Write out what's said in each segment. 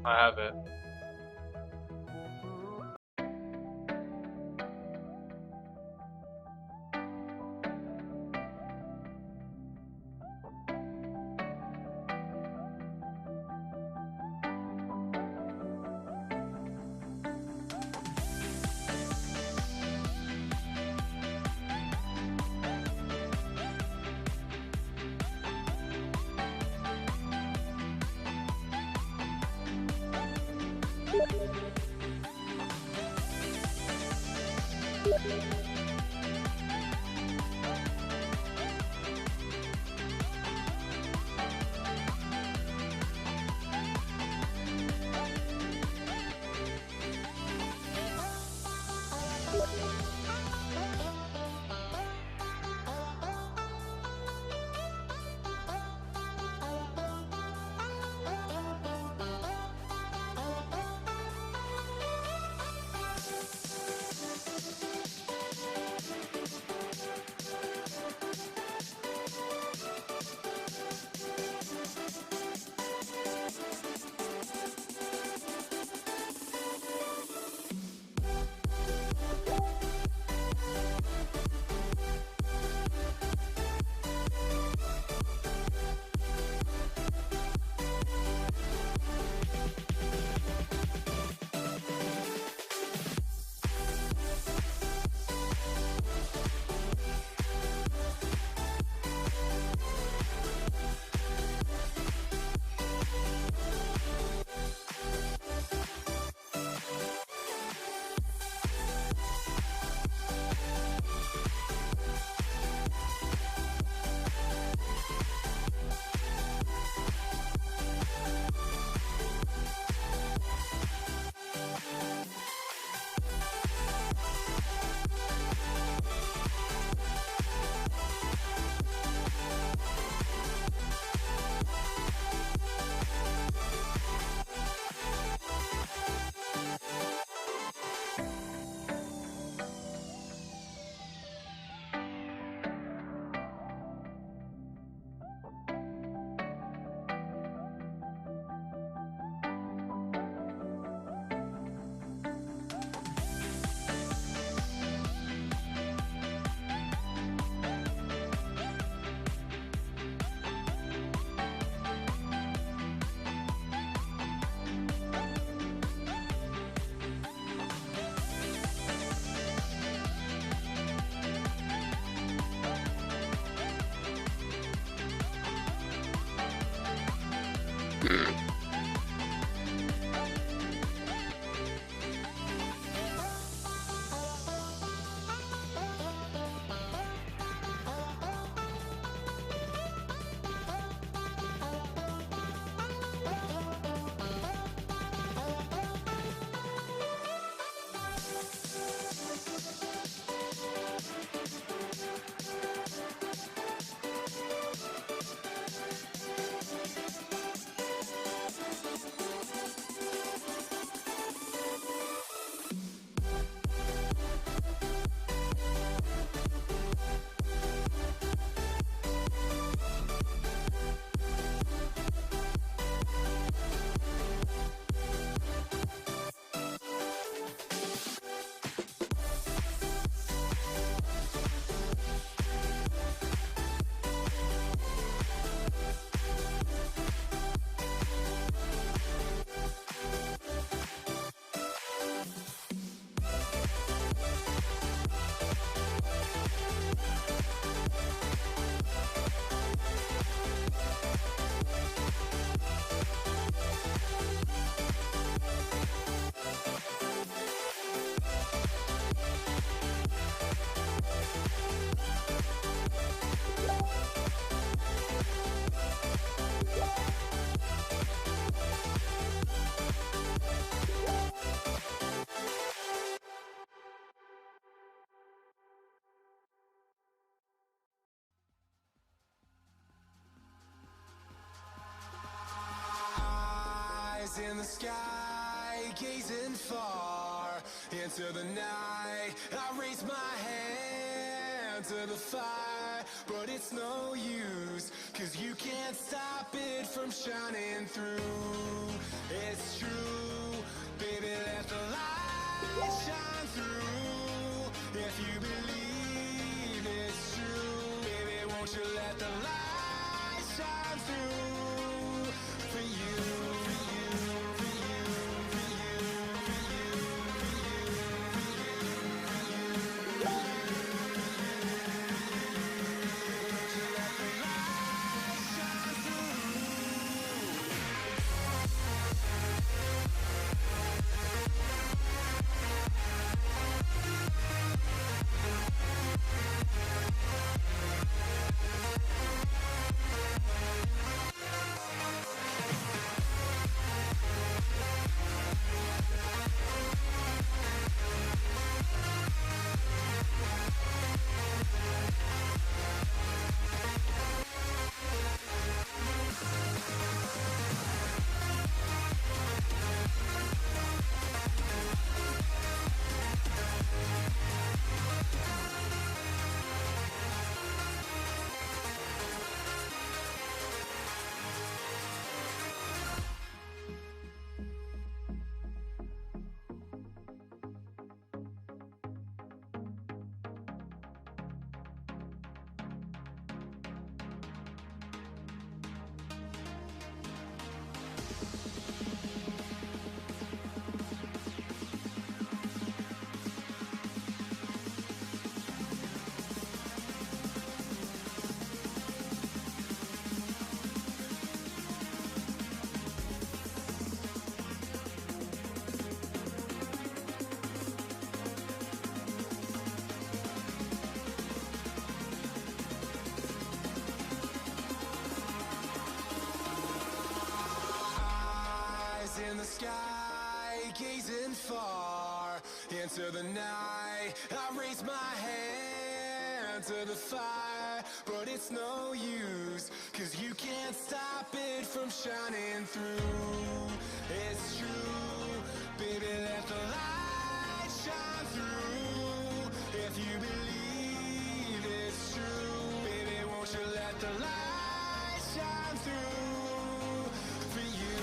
I have it. Eyes in the sky, gazing far into the night. I raise my hand to the fire. but it's no use, 'cause you can't stop it from shining through. It's true, baby, let the light shine through. If you believe it's true, baby, won't you let the light shine through for you, for you, for you, for you, for you, for you, for you, for you. Won't you let the light shine through? In the sky, gazing far into the night, I raise my hand to the fire, but it's no use, 'cause you can't stop it from shining through. It's true, baby, let the light shine through. If you believe it's true, baby, won't you let the light shine through for you,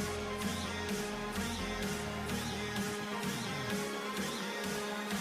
for you, for you, for you, for you, for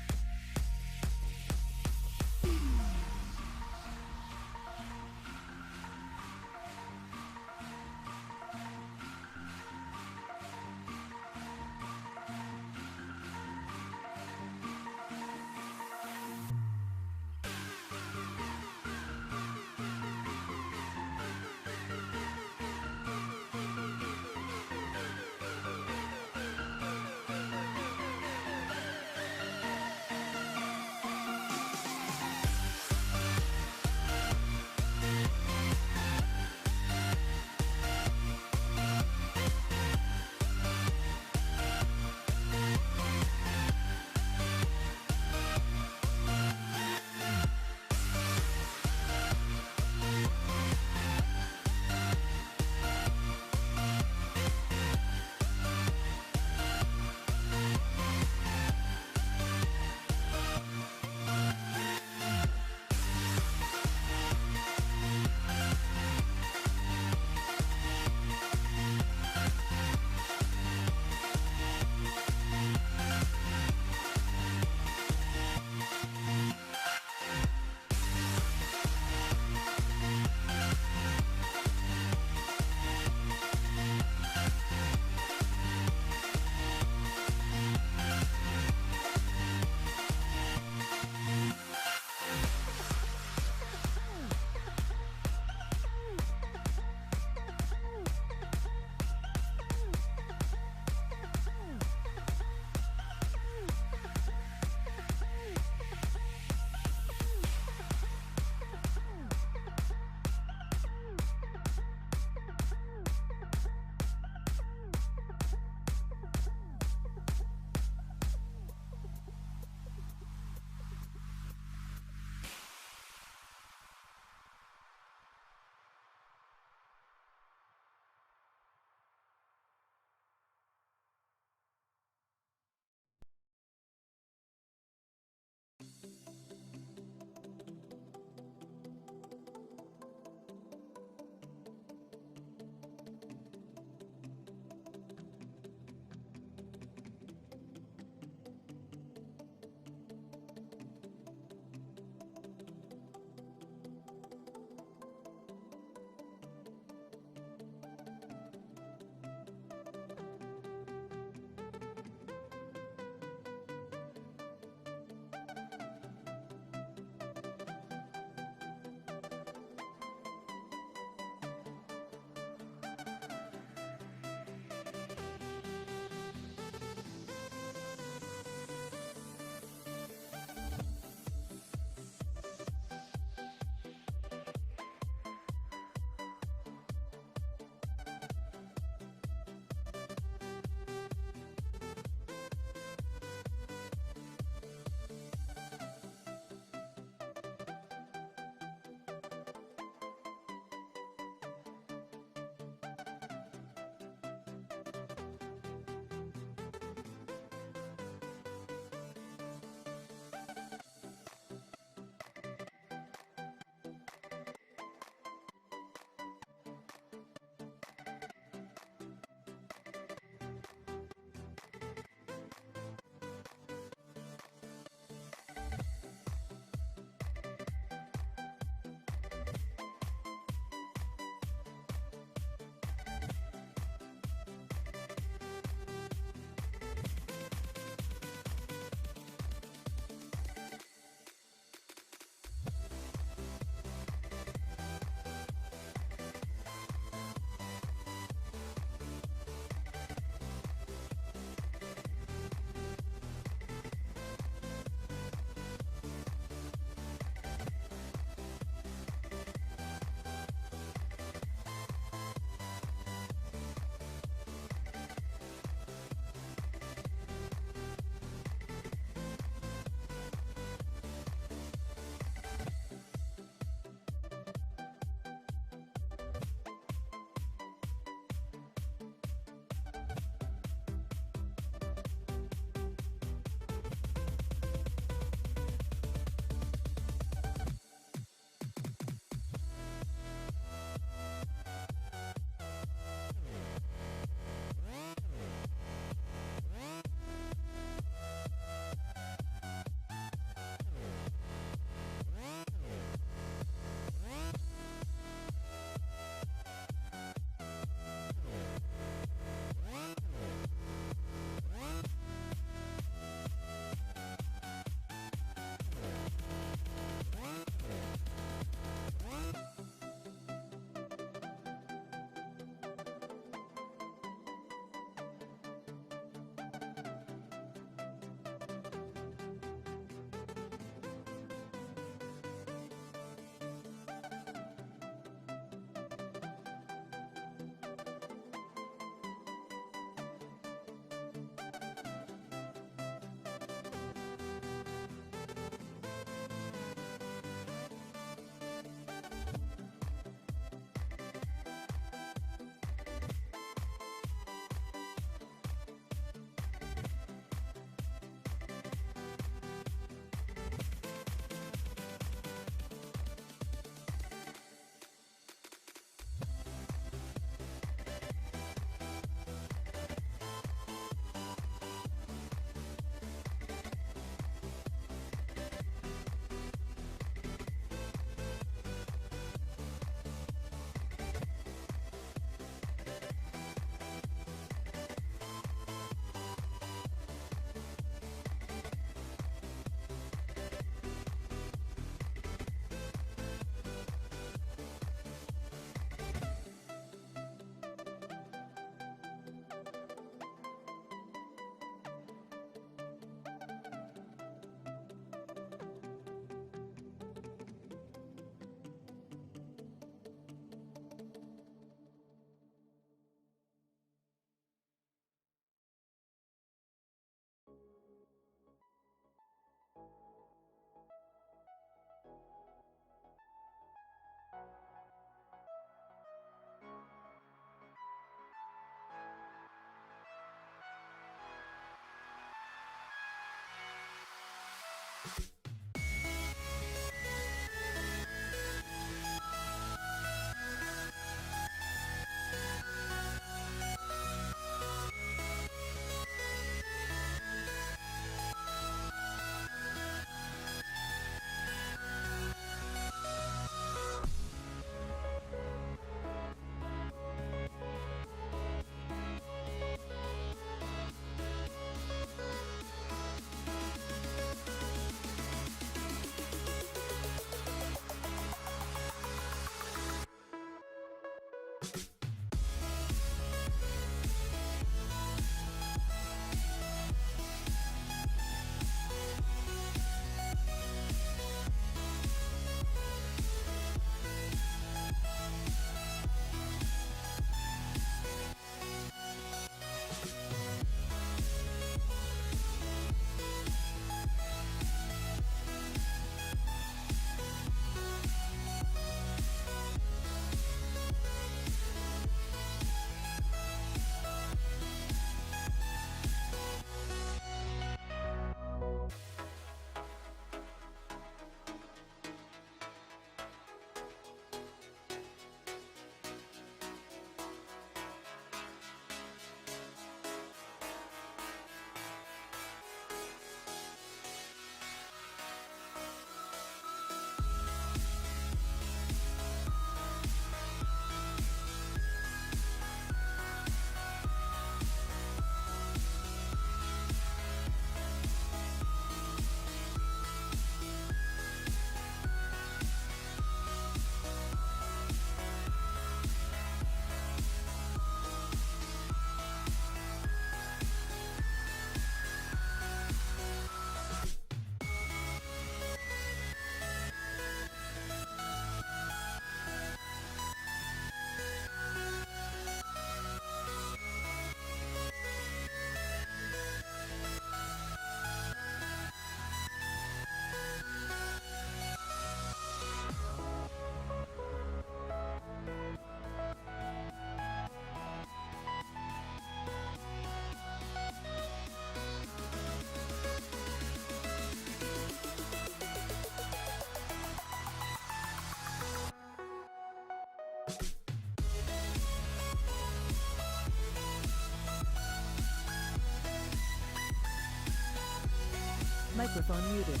Microphone muted.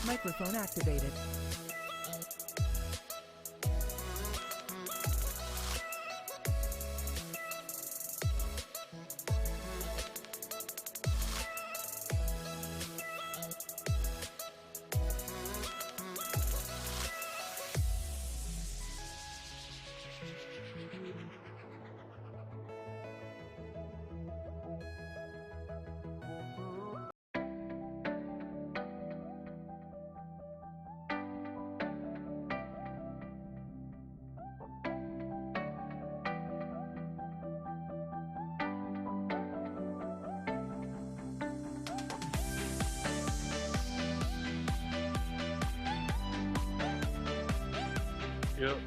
Microphone activated. Yep.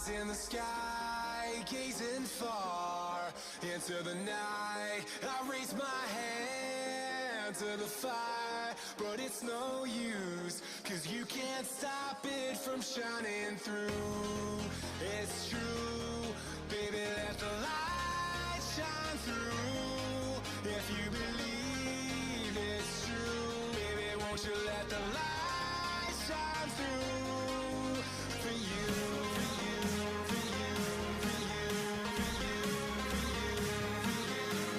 in the sky, gazing far into the night. I raise my hand to the fire, but it's no use, 'cause you can't stop it from shining through. It's true, baby, let the light shine through. If you believe it's true, baby, won't you let the light shine through for you, for you, for you, for you, for you, for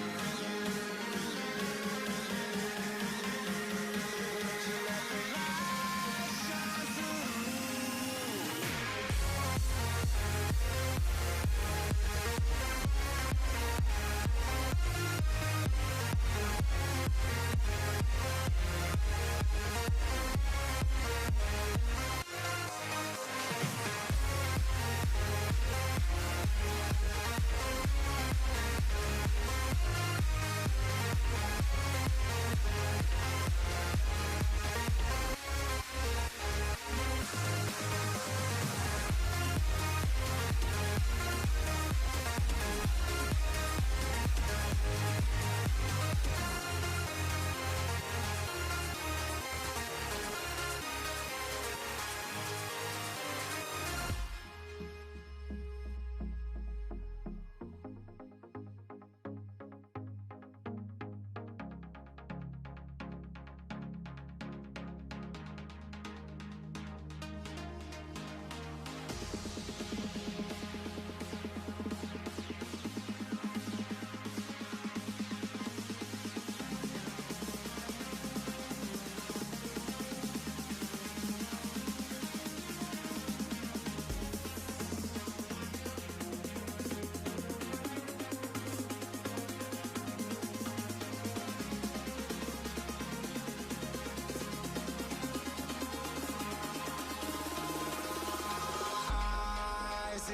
you, won't you let the light shine through?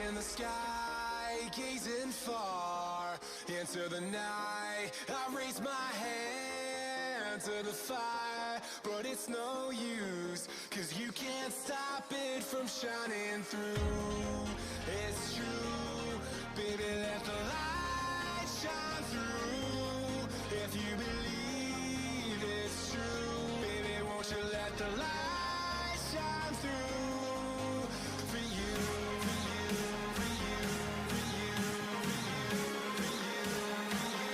In the sky, gazing far into the night. I raise my hand to the fire, but it's no use, 'cause you can't stop it from shining through. It's true, baby, let the light shine through. If you believe it's true, baby, won't you let the light shine through for you, for you, for you, for you, for you, for you, for you,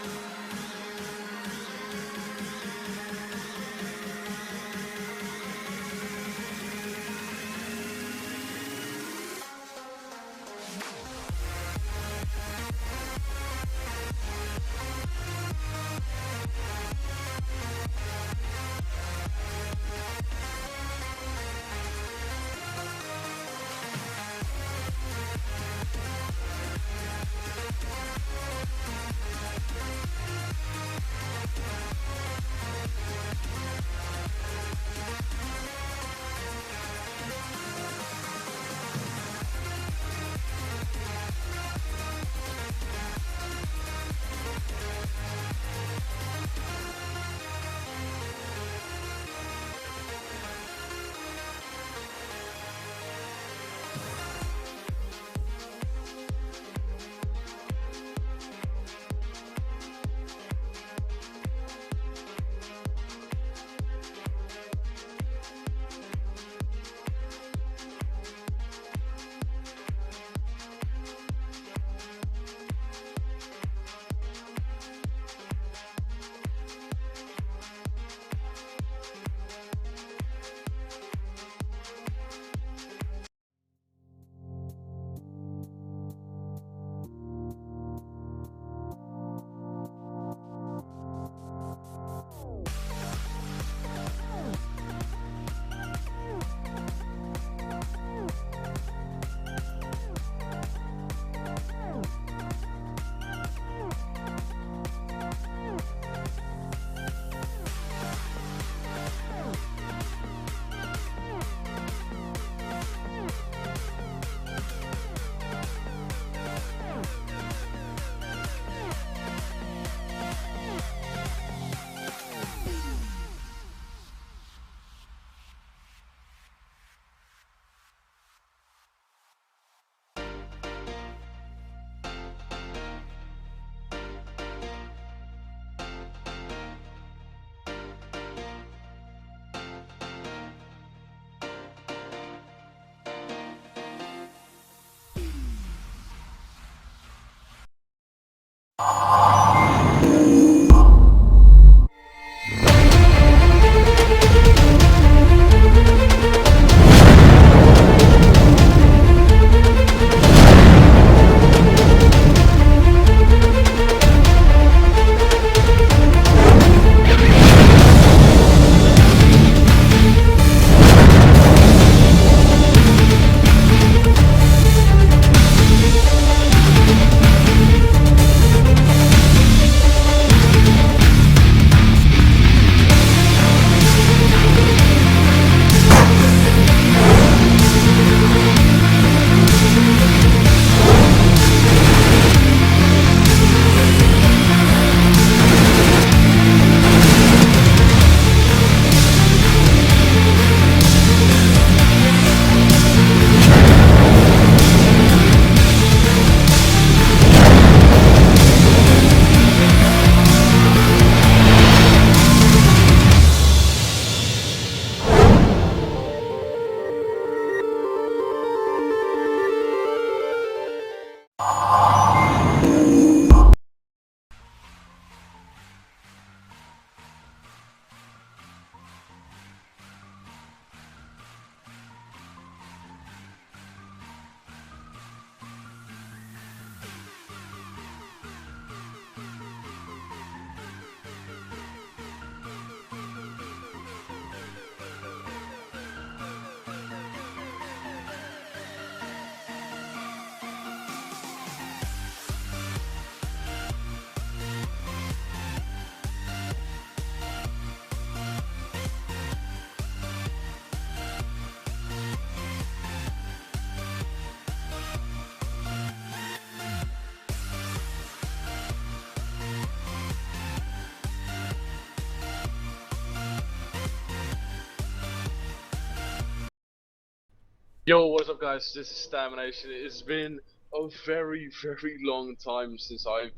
Yo, what's up, guys? This is Stamination. It's been a very, very long time since I've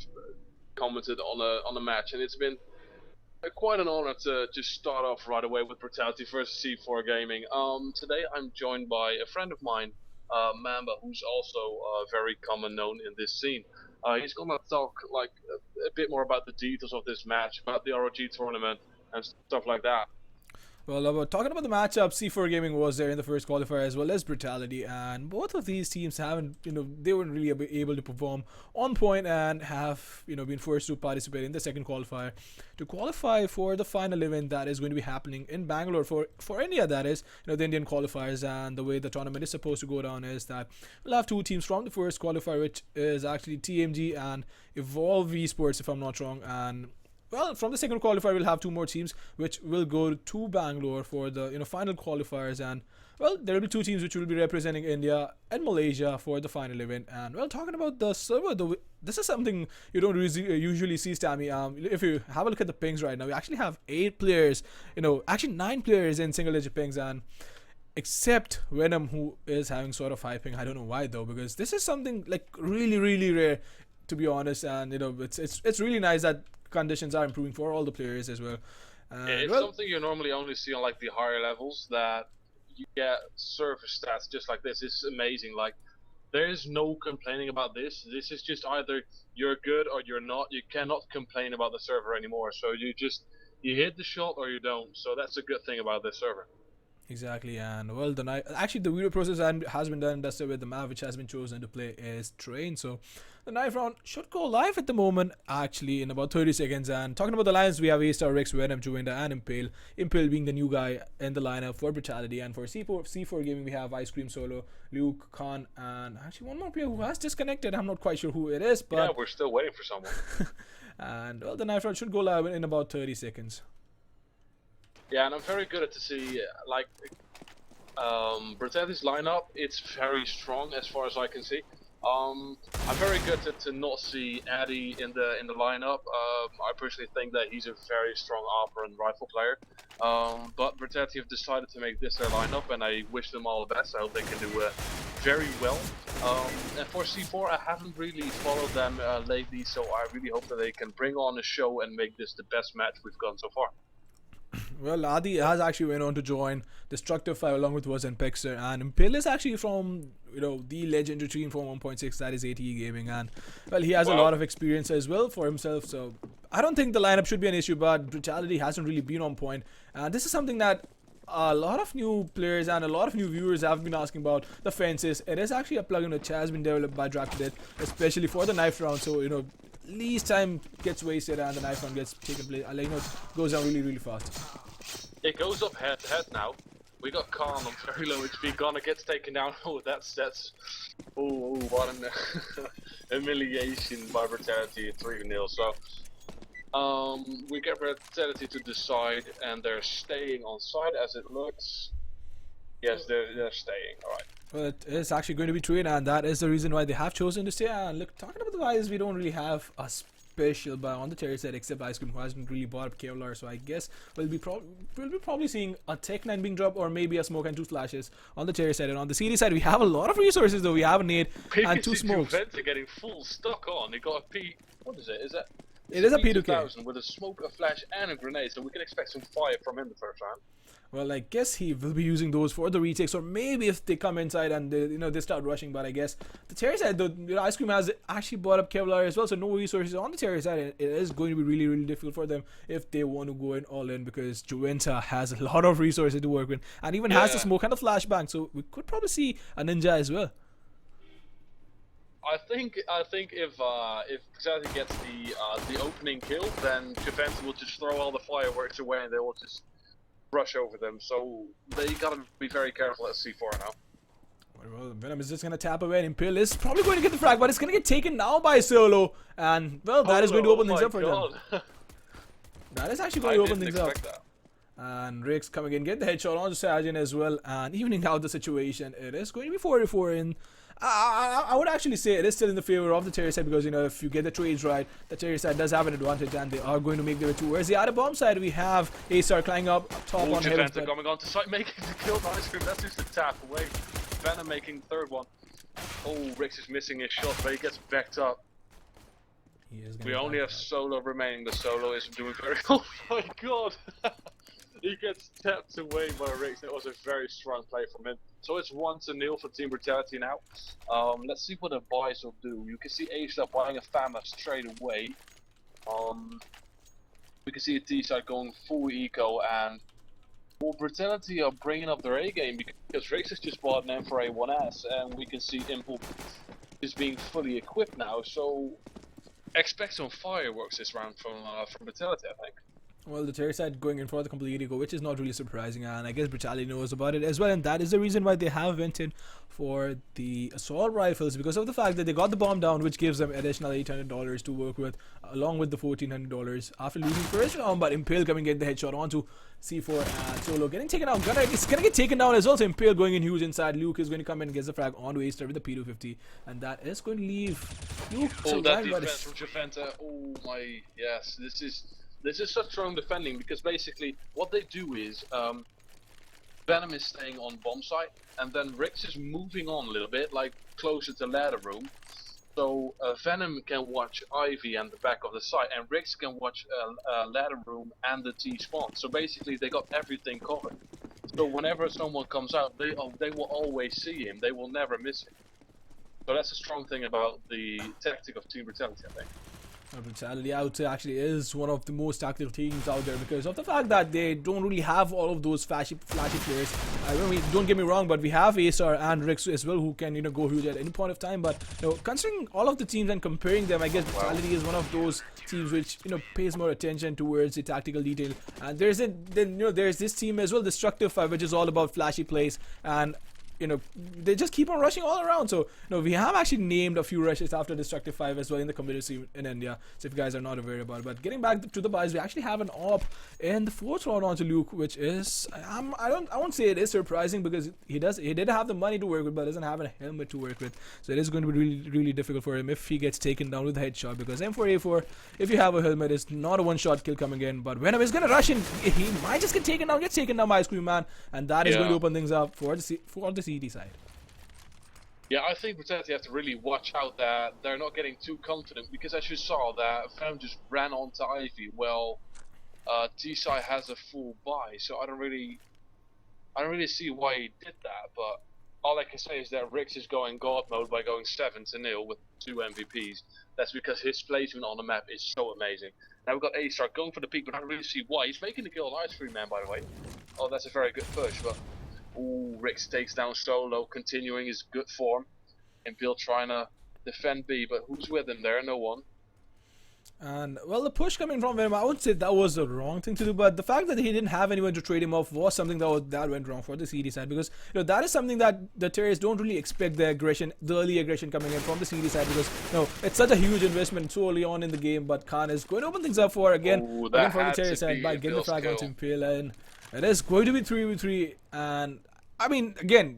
commented on a match, and it's been quite an honor to just start off right away with Brutality versus C4 Gaming. Today I'm joined by a friend of mine, Mamba, who's also very common known in this scene. He's gonna talk like a bit more about the details of this match, about the ROG tournament, and stuff like that. Well, talking about the matchup, C4 Gaming was there in the first qualifier as well as Brutality, and both of these teams haven't, they weren't really able to perform on point and have, been forced to participate in the second qualifier to qualify for the final event that is going to be happening in Bangalore for India. That is, the Indian qualifiers, and the way the tournament is supposed to go down is that we'll have two teams from the first qualifier, which is actually TMG and Evolve Esports, if I'm not wrong, and well, from the second qualifier, we'll have two more teams which will go to Bangalore for the final qualifiers, and well, there will be two teams which will be representing India and Malaysia for the final event. And well, talking about the server, this is something you don't usually see, Stammy. If you have a look at the pings right now, we actually have 8 players, actually 9 players in single-digit pings, and except Venom, who is having sort of high ping. I don't know why though, because this is something like really, really rare, to be honest. And it's really nice that conditions are improving for all the players as well. It's something you normally only see on like the higher levels, that you get server stats just like this. It's amazing. Like, there is no complaining about this. This is just either you're good or you're not. You cannot complain about the server anymore. So you hit the shot or you don't. So that's a good thing about this server. Exactly. And well, the video process has been done and dusted with. The map which has been chosen to play is Train. So the knife round should go live at the moment, actually, in about 30 seconds. And talking about the lines, we have A-Star, Rex, Venom, Juinda, and Impale. Impale being the new guy in the lineup for Brutality. And for C4 Gaming, we have Ice Cream Solo, Luke, Khan, and actually one more player who has disconnected. I'm not quite sure who it is, but yeah, we're still waiting for someone. And well, the knife round should go live in about 30 seconds. Yeah, and I'm very good to see, like, Brutality's lineup. It's very strong as far as I can see. I'm very good to not see Addy in the lineup. I personally think that he's a very strong AWP and rifle player. But Brutality have decided to make this their lineup, and I wish them all the best. I hope they can do very well. And for C4, I haven't really followed them lately, so I really hope that they can bring on a show and make this the best match we've gotten so far. Well, Adi has actually went on to join Destructive 5 along with Woz and Pexter, and Impale is actually from the legendary team from 1.6, that is ATE Gaming, and well, he has a lot of experience as well for himself, so I don't think the lineup should be an issue. But Brutality hasn't really been on point, and this is something that a lot of new players and a lot of new viewers have been asking about. The Fences, it is actually a plugin which has been developed by Drafted, especially for the knife round, so least time gets wasted and the knife round gets taken place, goes down really, really fast. It goes up head to head now. We got Khan on very low HP. Ghana gets taken down. Oh, that's oh, what an humiliation by Brutality, 3-0. So we get Brutality to decide, and they're staying on side as it looks. Yes, they're staying. All right. Well, it is actually going to be Train, and that is the reason why they have chosen to stay. And look, talking about the guys, we don't really have a special buy on the Terry side except Ice Cream, who hasn't really bought up Kevlar. So I guess we'll be probably seeing a Tech 9 being dropped, or maybe a smoke and 2 flashes on the Terry side. And on the CD side, we have a lot of resources though. We have a nade and 2 smokes. Venter getting full stock on. He got a P. What is it? It is a P2K with a smoke, a flash, and a grenade. So we can expect some fire from him the first round. Well, I guess he will be using those for the retakes, or maybe if they come inside and they start rushing. But I guess the Terry side, Ice Cream has actually bought up Kevlar as well, so no resources on the Terry side. It is going to be really, really difficult for them if they want to go in all in, because Juventus has a lot of resources to work with, and even has the smoke and the flashbang. So we could probably see a Ninja as well. I think if Brutality gets the opening kill, then Juventus will just throw all the fireworks away and they will just rush over them, so they gotta be very careful at C4 now. Well, Venom is just gonna tap away, and Impale is probably going to get the frag, but it's gonna get taken now by Solo, and well, that is going to open things up for them. That is actually going to open things up. And Riggs coming in, get the headshot on Sajin as well, and evening out the situation. It is going to be 44 in. I would actually say it is still in the favor of the Terry side, because if you get the trades right, the Terry side does have an advantage, and they are going to make their way to. Whereas the other bomb side, we have A-Star climbing up top on Heaven's bed. Coming on to site, making the kill. Ice Cream, that's just a tap away. Venom making the third one. Oh, Rix is missing his shot, but he gets backed up. He is gonna We get only back have up. Solo remaining. The Solo isn't doing very Oh my god! He gets tapped away by Rix. That was a very strong play from him. So it's 1-0 for Team Brutality now. Let's see what the boys will do. You can see A-Star buying a FAMA straight away. We can see a T-side going full eco, and well, Brutality are bringing up their A game because Rix has just bought an M4A1S, and we can see Impulse is being fully equipped now. So expect some fireworks this round from Brutality, I think. Well, the Terror side going in for the complete eco, which is not really surprising, and I guess Brutality knows about it as well, and that is the reason why they have went in for the assault rifles, because of the fact that they got the bomb down, which gives them additional $800 to work with, along with the $1,400 after losing first round. But Impale coming in the headshot onto C4 and Solo getting taken out. Gunner is gonna get taken down as well. So Impale going in huge inside. Luke is going to come in and get the frag onto A-Star with the P250, and that is going to leave Luke. Oh, that defense from Javenta. Oh my, yes, this is such strong defending, because basically what they do is Venom is staying on bomb site, and then Rix is moving on a little bit, like closer to ladder room. So Venom can watch Ivy and the back of the site, and Rix can watch ladder room and the T spawn. So basically they got everything covered. So whenever someone comes out, they will always see him. They will never miss him. So that's a strong thing about the tactic of Team Brutality, I think. Brutality, I would say, actually is one of the most tactical teams out there because of the fact that they don't really have all of those flashy players. I mean, don't get me wrong, but we have A-Star and Rix as well who can, go huge at any point of time. But considering all of the teams and comparing them, I guess Brutality is one of those teams which pays more attention towards the tactical detail. And there's this team as well, Destructive 5, which is all about flashy plays, and they just keep on rushing all around. So, we have actually named a few rushes after Destructive 5 as well in the community in India. So if you guys are not aware about it. But getting back to the buys, we actually have an op in the 4th round onto Luke, which is, I won't say it is surprising because he did have the money to work with, but doesn't have a helmet to work with. So it is going to be really, really difficult for him if he gets taken down with a headshot, because M4A4, if you have a helmet, it's not a one-shot kill coming in. But Venom is going to rush in. He might just get taken down by Ice Cream Man, and that is going to open things up for the CT side. Yeah, I think Brutality have to really watch out that they're not getting too confident, because as you saw, that Venom just ran onto Ivy. Well, T-Side has a full buy, so I don't really see why he did that. But all I can say is that Rix is going God mode by going 7-0 with 2 MVPs. That's because his placement on the map is so amazing. Now we've got A-Star going for the peak, but I don't really see why. He's making the kill on Ice Cream Man, by the way. Oh, that's a very good push, but ooh, Rix takes down Solo, continuing his good form. Impale trying to defend B, but who's with him there? No one. And, well, the push coming from Venom, I would say that was the wrong thing to do, but the fact that he didn't have anyone to trade him off was something that went wrong for the CD side, because that is something that the terrorists don't really expect, the early aggression coming in from the CD side, because it's such a huge investment so early on in the game. But Khan is going to open things up for again for the terrorist side by getting the frag onto Impale, and it is going to be 3v3. And I mean, again,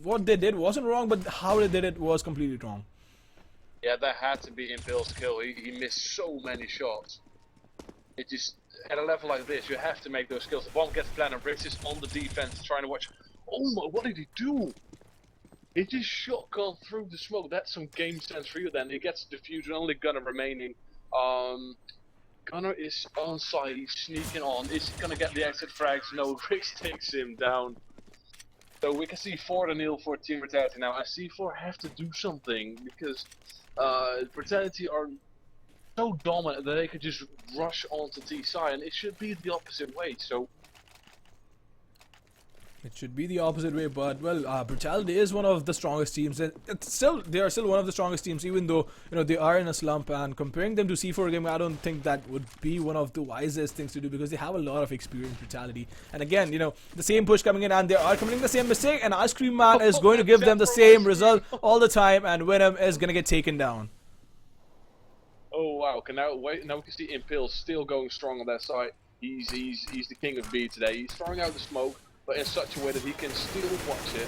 what they did wasn't wrong, but how they did it was completely wrong. Yeah, that had to be Impale's kill. He missed so many shots. It just, at a level like this, you have to make those kills. The bomb gets planted, Rix is on the defense, trying to watch. Oh my, what did he do? He just shotgun through the smoke. That's some game sense for you then. He gets defused, only Gunner remaining. Gunner is on site, he's sneaking on. Is he gonna get the exit frags? No, Rix takes him down. So we can see 4-0 for Team Brutality now. And C4 have to do something, because Brutality are so dominant that they could just rush onto T-side, and it should be the opposite way. So it should be the opposite way, but well, Brutality is one of the strongest teams. They are still one of the strongest teams, even though they are in a slump. And comparing them to C4 Gaming, I don't think that would be one of the wisest things to do, because they have a lot of experience. Brutality, and again, the same push coming in, and they are committing the same mistake. And Ice Cream Man is going to give them the same result all the time, and Venom is going to get taken down. Oh wow! Now we can see Impale still going strong on that side. He's the king of B today. He's throwing out the smoke, but in such a way that he can still watch it.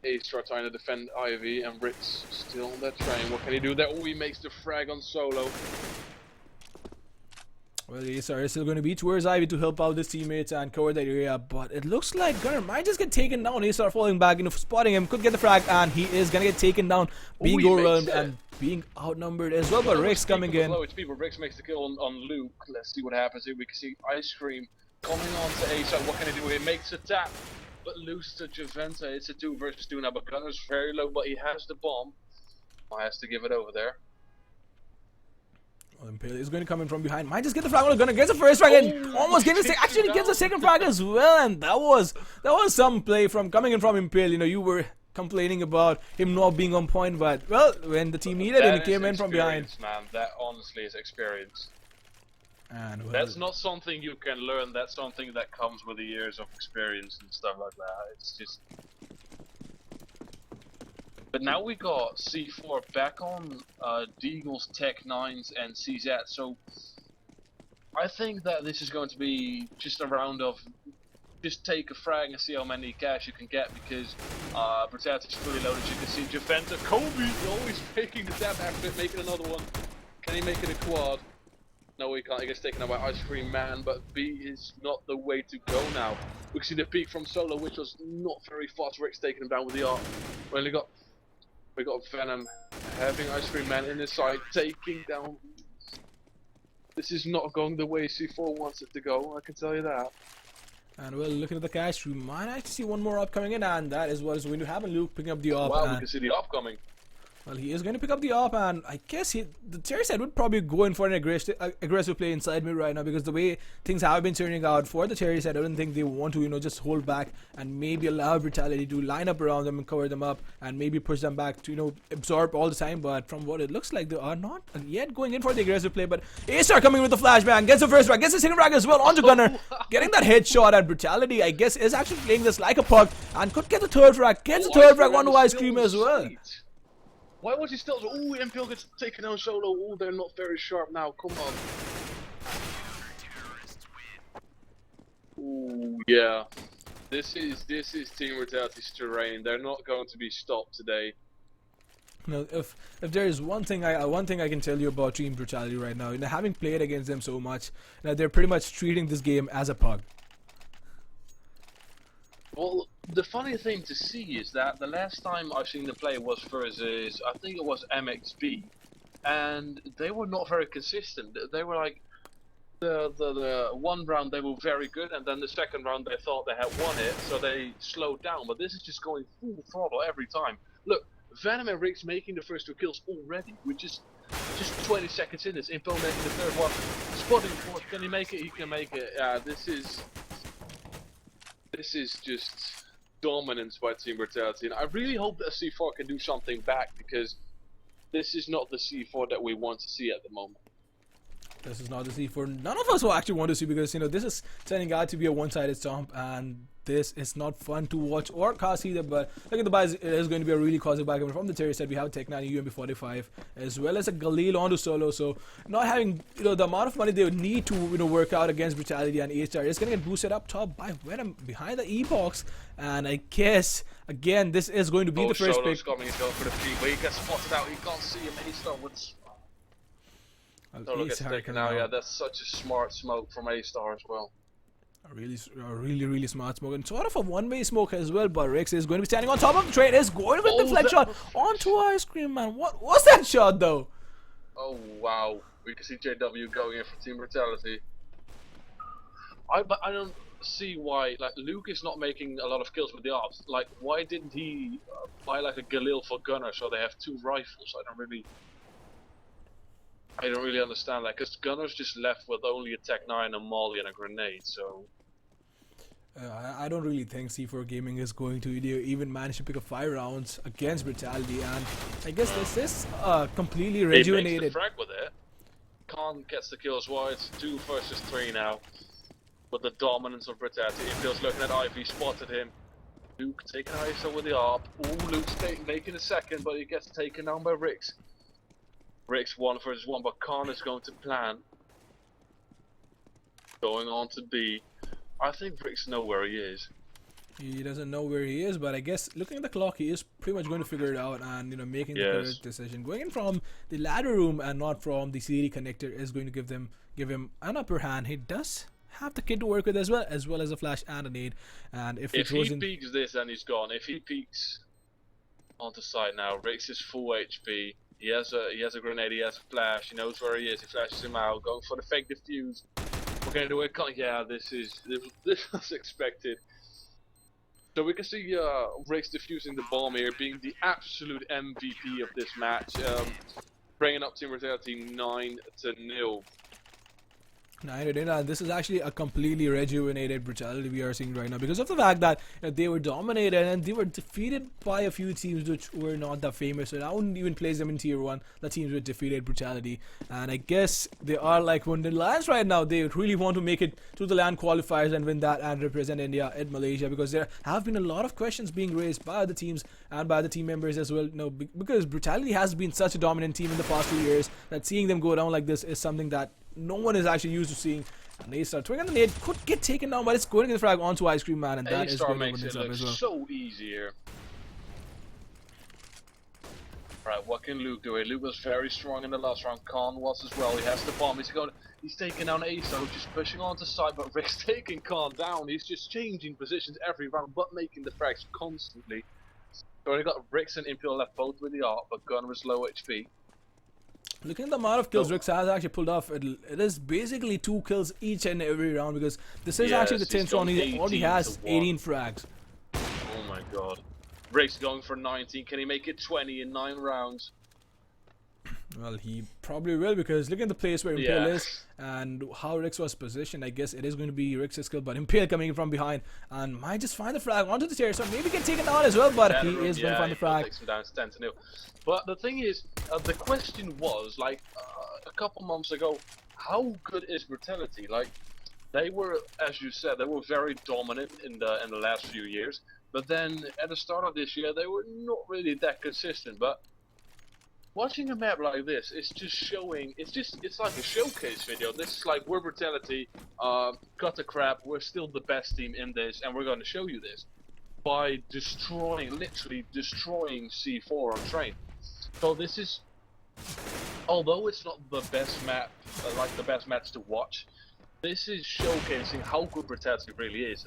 A-Star trying to defend Ivy, and Rix still on that train. What can he do there? Oh, he makes the frag on Solo. Well, ASR is still going to be towards Ivy to help out his teammates and cover that area, but it looks like Gunner might just get taken down. ASR falling back, spotting him, could get the frag, and he is going to get taken down, being overwhelmed and being outnumbered as well. But Rix coming in. Low HP, but Rix makes the kill on Luke. Let's see what happens here. We can see Ice Cream coming on to ASR. What can he do? He makes a tap, but loses to Javenta. It's a 2 versus 2 now, but Gunner's very low, but he has the bomb. He has to give it over there. Impale is going to come in from behind. Might just get the frag on the Gunner. Gets the first frag and almost getting the second. Actually, gets the second frag as well. And that was some play from coming in from Impale. You were complaining about him not being on point, but well, when the team needed him, he came in from behind. Man, that honestly is experience. And well, that's not something you can learn. That's something that comes with the years of experience and stuff like that. It's just. But now we got C4 back on Deagle's Tech 9s and CZ, so I think that this is going to be just a round of just take a frag and see how many cash you can get, because Brutality is fully loaded. You can see Javenta, Kobe always making the tap after it, making another one. Can he make it a quad? No, he can't. He gets taken out by Ice Cream Man, but B is not the way to go now. We can see the peak from Solo, which was not very fast. Rick's taking him down with the arm. We got Venom having Ice Cream Man in his side, taking down. This is not going the way C4 wants it to go, I can tell you that. And well, looking at the cash, we might actually see one more up coming in, and that is what is going to happen. Luke picking up the op. Wow, we can see the op coming. Well, he is going to pick up the op, and I guess the Cherry side would probably go in for an aggressive play inside mid right now, because the way things have been turning out for the Cherry side, I don't think they want to, just hold back and maybe allow Brutality to line up around them and cover them up and maybe push them back to, absorb all the time. But from what it looks like, they are not yet going in for the aggressive play. But A-Star coming with the flashbang, gets the first frag, gets the second frag as well onto Gunner, getting that headshot at Brutality. I guess is actually playing this like a puck and could get the third frag, gets the third frag onto Ice Cream as well. Why was he still? Ooh, Impale gets taken down Solo. Ooh, they're not very sharp now. Come on. Ooh, yeah. This is Team Brutality's terrain. They're not going to be stopped today. If there is one thing I can tell you about Team Brutality right now, having played against them so much, they're pretty much treating this game as a pug. Well, the funny thing to see is that the last time I've seen them play was versus, I think it was MXB, and they were not very consistent. They were like, the one round they were very good, and then the second round they thought they had won it, so they slowed down. But this is just going full throttle every time. Look, Venom and Riggs making the first 2 kills already, with just 20 seconds in this. Impale making the third one, spotting fourth. Can he make it? He can make it. This is just dominance by Team Brutality, and I really hope that C4 can do something back, because this is not the C4 that we want to see at the moment. This is not the C4 none of us will actually want to see, because this is turning out to be a one-sided stomp, and this is not fun to watch or cast either. But look at the buys, it is going to be a really cosmic back from the Terry side. We have a Tech 9 UMP45 as well as a Galil onto Solo, so not having the amount of money they would need to work out against Brutality, and A-Star is going to get boosted up top by Venom behind the E-box. And I guess again this is going to be the first pick. Coming, he's going for the feet, but he gets spotted out. He can't see him. A-Star would. Solo gets taken out. Yeah, that's such a smart smoke from A-Star as well. A really smart smoke, and sort of a one-way smoke as well. But Rix is going to be standing on top of the train. Is going with the flex shot onto Ice Cream Man. What was that shot though? Oh wow! We can see JW going in for Team Brutality. But I don't see why Luke is not making a lot of kills with the ops. Why didn't he buy a Galil for Gunner so they have 2 rifles? I don't really understand that, because Gunner's just left with only a Tech 9, a Molly, and a grenade. So I don't really think C4 Gaming is going to even manage to pick up 5 rounds against Brutality, and I guess this is completely rejuvenated. He makes the frag with it. Khan gets the kills. Well, it's 2 versus 3 now. But the dominance of Brutality. Impale's looking at Ivy, spotted him. Luke taking ISO with the ARP. Ooh, Luke's making a second, but he gets taken down by Rix. Rix 1 versus 1, but Khan is going to plan. Going on to B. I think Rix knows where he is. He doesn't know where he is, but I guess looking at the clock, he is pretty much going to figure it out and making the Yes. correct decision. Going in from the ladder room and not from the CD connector is going to give him an upper hand. He does have the kit to work with as well as a flash and a nade. And if he If throws he in, peeks this, then he's gone. If he peeks onto site now, Rix is full HP. He has a grenade. He has a flash. He knows where he is. He flashes him out, going for the fake defuse. Okay, do it. Yeah, this was expected. So we can see Rix defusing the bomb here, being the absolute MVP of this match, bringing up Team Brutality 9-0. this is actually a completely rejuvenated Brutality we are seeing right now because of the fact that they were dominated and they were defeated by a few teams which were not that famous. So I wouldn't even place them in tier 1, the teams with defeated Brutality. And I guess they are like Wounded Lions right now. They really want to make it to the LAN qualifiers and win that and represent India in Malaysia, because there have been a lot of questions being raised by the teams and by the team members as well. Because Brutality has been such a dominant team in the past 2 years that seeing them go down like this is something that no one is actually used to seeing. And A-Star twing on the nade could get taken down, but it's going to get the frag onto Ice Cream Man, and that is A-Star going to makes open it this up look as well. so easy here. Right, what can Luke do here? Luke was very strong in the last round. Khan was as well. He has the bomb. He's taking down A-Star, who's just pushing onto side, but Rick's taking Khan down. He's just changing positions every round, but making the frags constantly. So we got Rix and Imperial left both with the art, but Gunner was low HP. Looking at the amount of kills Rix has actually pulled off, it is basically 2 kills each and every round, because this is actually the 10th round. He already has 18 frags. Oh my god. Rix going for 19. Can he make it 20 in 9 rounds? Well, he probably will, because look at the place where Impale is and how Rix was positioned. I guess it is going to be Rix's skill, but Impale coming in from behind and might just find the frag onto the terrace, so maybe get taken down as well, but he is going to find the frag. Takes him down, it's 10-0. But the thing is, the question was, like, a couple months ago, how good is Brutality? Like, they were, as you said, they were very dominant in the last few years, but then at the start of this year, they were not really that consistent. But watching a map like this, it's just showing, it's like a showcase video. This is like, we're Brutality, cut the crap, we're still the best team in this, and we're going to show you this by literally destroying C4 on train. So this is, although it's not the best map, like the best match to watch, this is showcasing how good Brutality really is.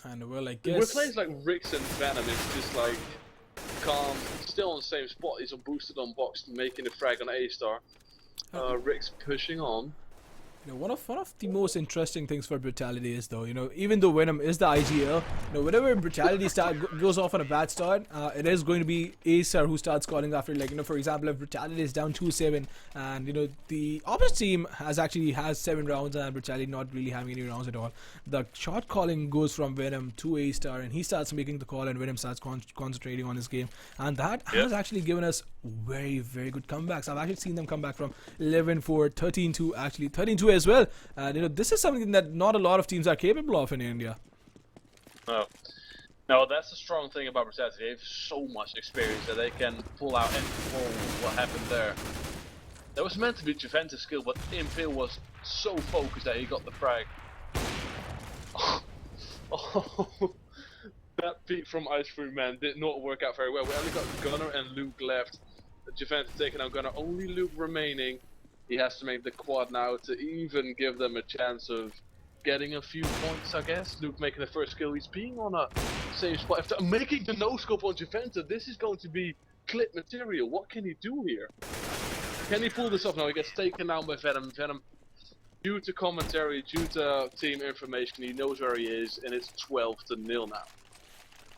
And well, I guess with players like Rix and Venom, it's just like Calm, still on the same spot. He's boosted on box, making a frag on A-Star. Rix pushing on. One of the most interesting things for Brutality is, though, even though Venom is the IGL, whenever Brutality goes off on a bad start, it is going to be A-Star who starts calling after, like, for example, if Brutality is down 2-7 and, the opposite team has 7 rounds and Brutality not really having any rounds at all, the shot calling goes from Venom to A-Star and he starts making the call and Venom starts concentrating on his game, and that has actually given us very, very good comebacks. I've actually seen them come back from 11-4, 13-2, actually 13-2 as well, and this is something that not a lot of teams are capable of in India. No, that's the strong thing about Brutality. They have so much experience that they can pull out and control what happened there. That was meant to be Juventus' skill, but Impale was so focused that he got the frag. Oh, that peek from Ice Cream Man did not work out very well. We only got Gunner and Luke left. Juventus taking out Gunner, only Luke remaining. He has to make the quad now to even give them a chance of getting a few points, I guess. Luke making the first kill. He's being on a safe spot. After making the no-scope on Juventus, this is going to be clip material. What can he do here? Can he pull this off? No, he gets taken down by Venom. Venom, due to commentary, due to team information, he knows where he is, and it's 12-0 now.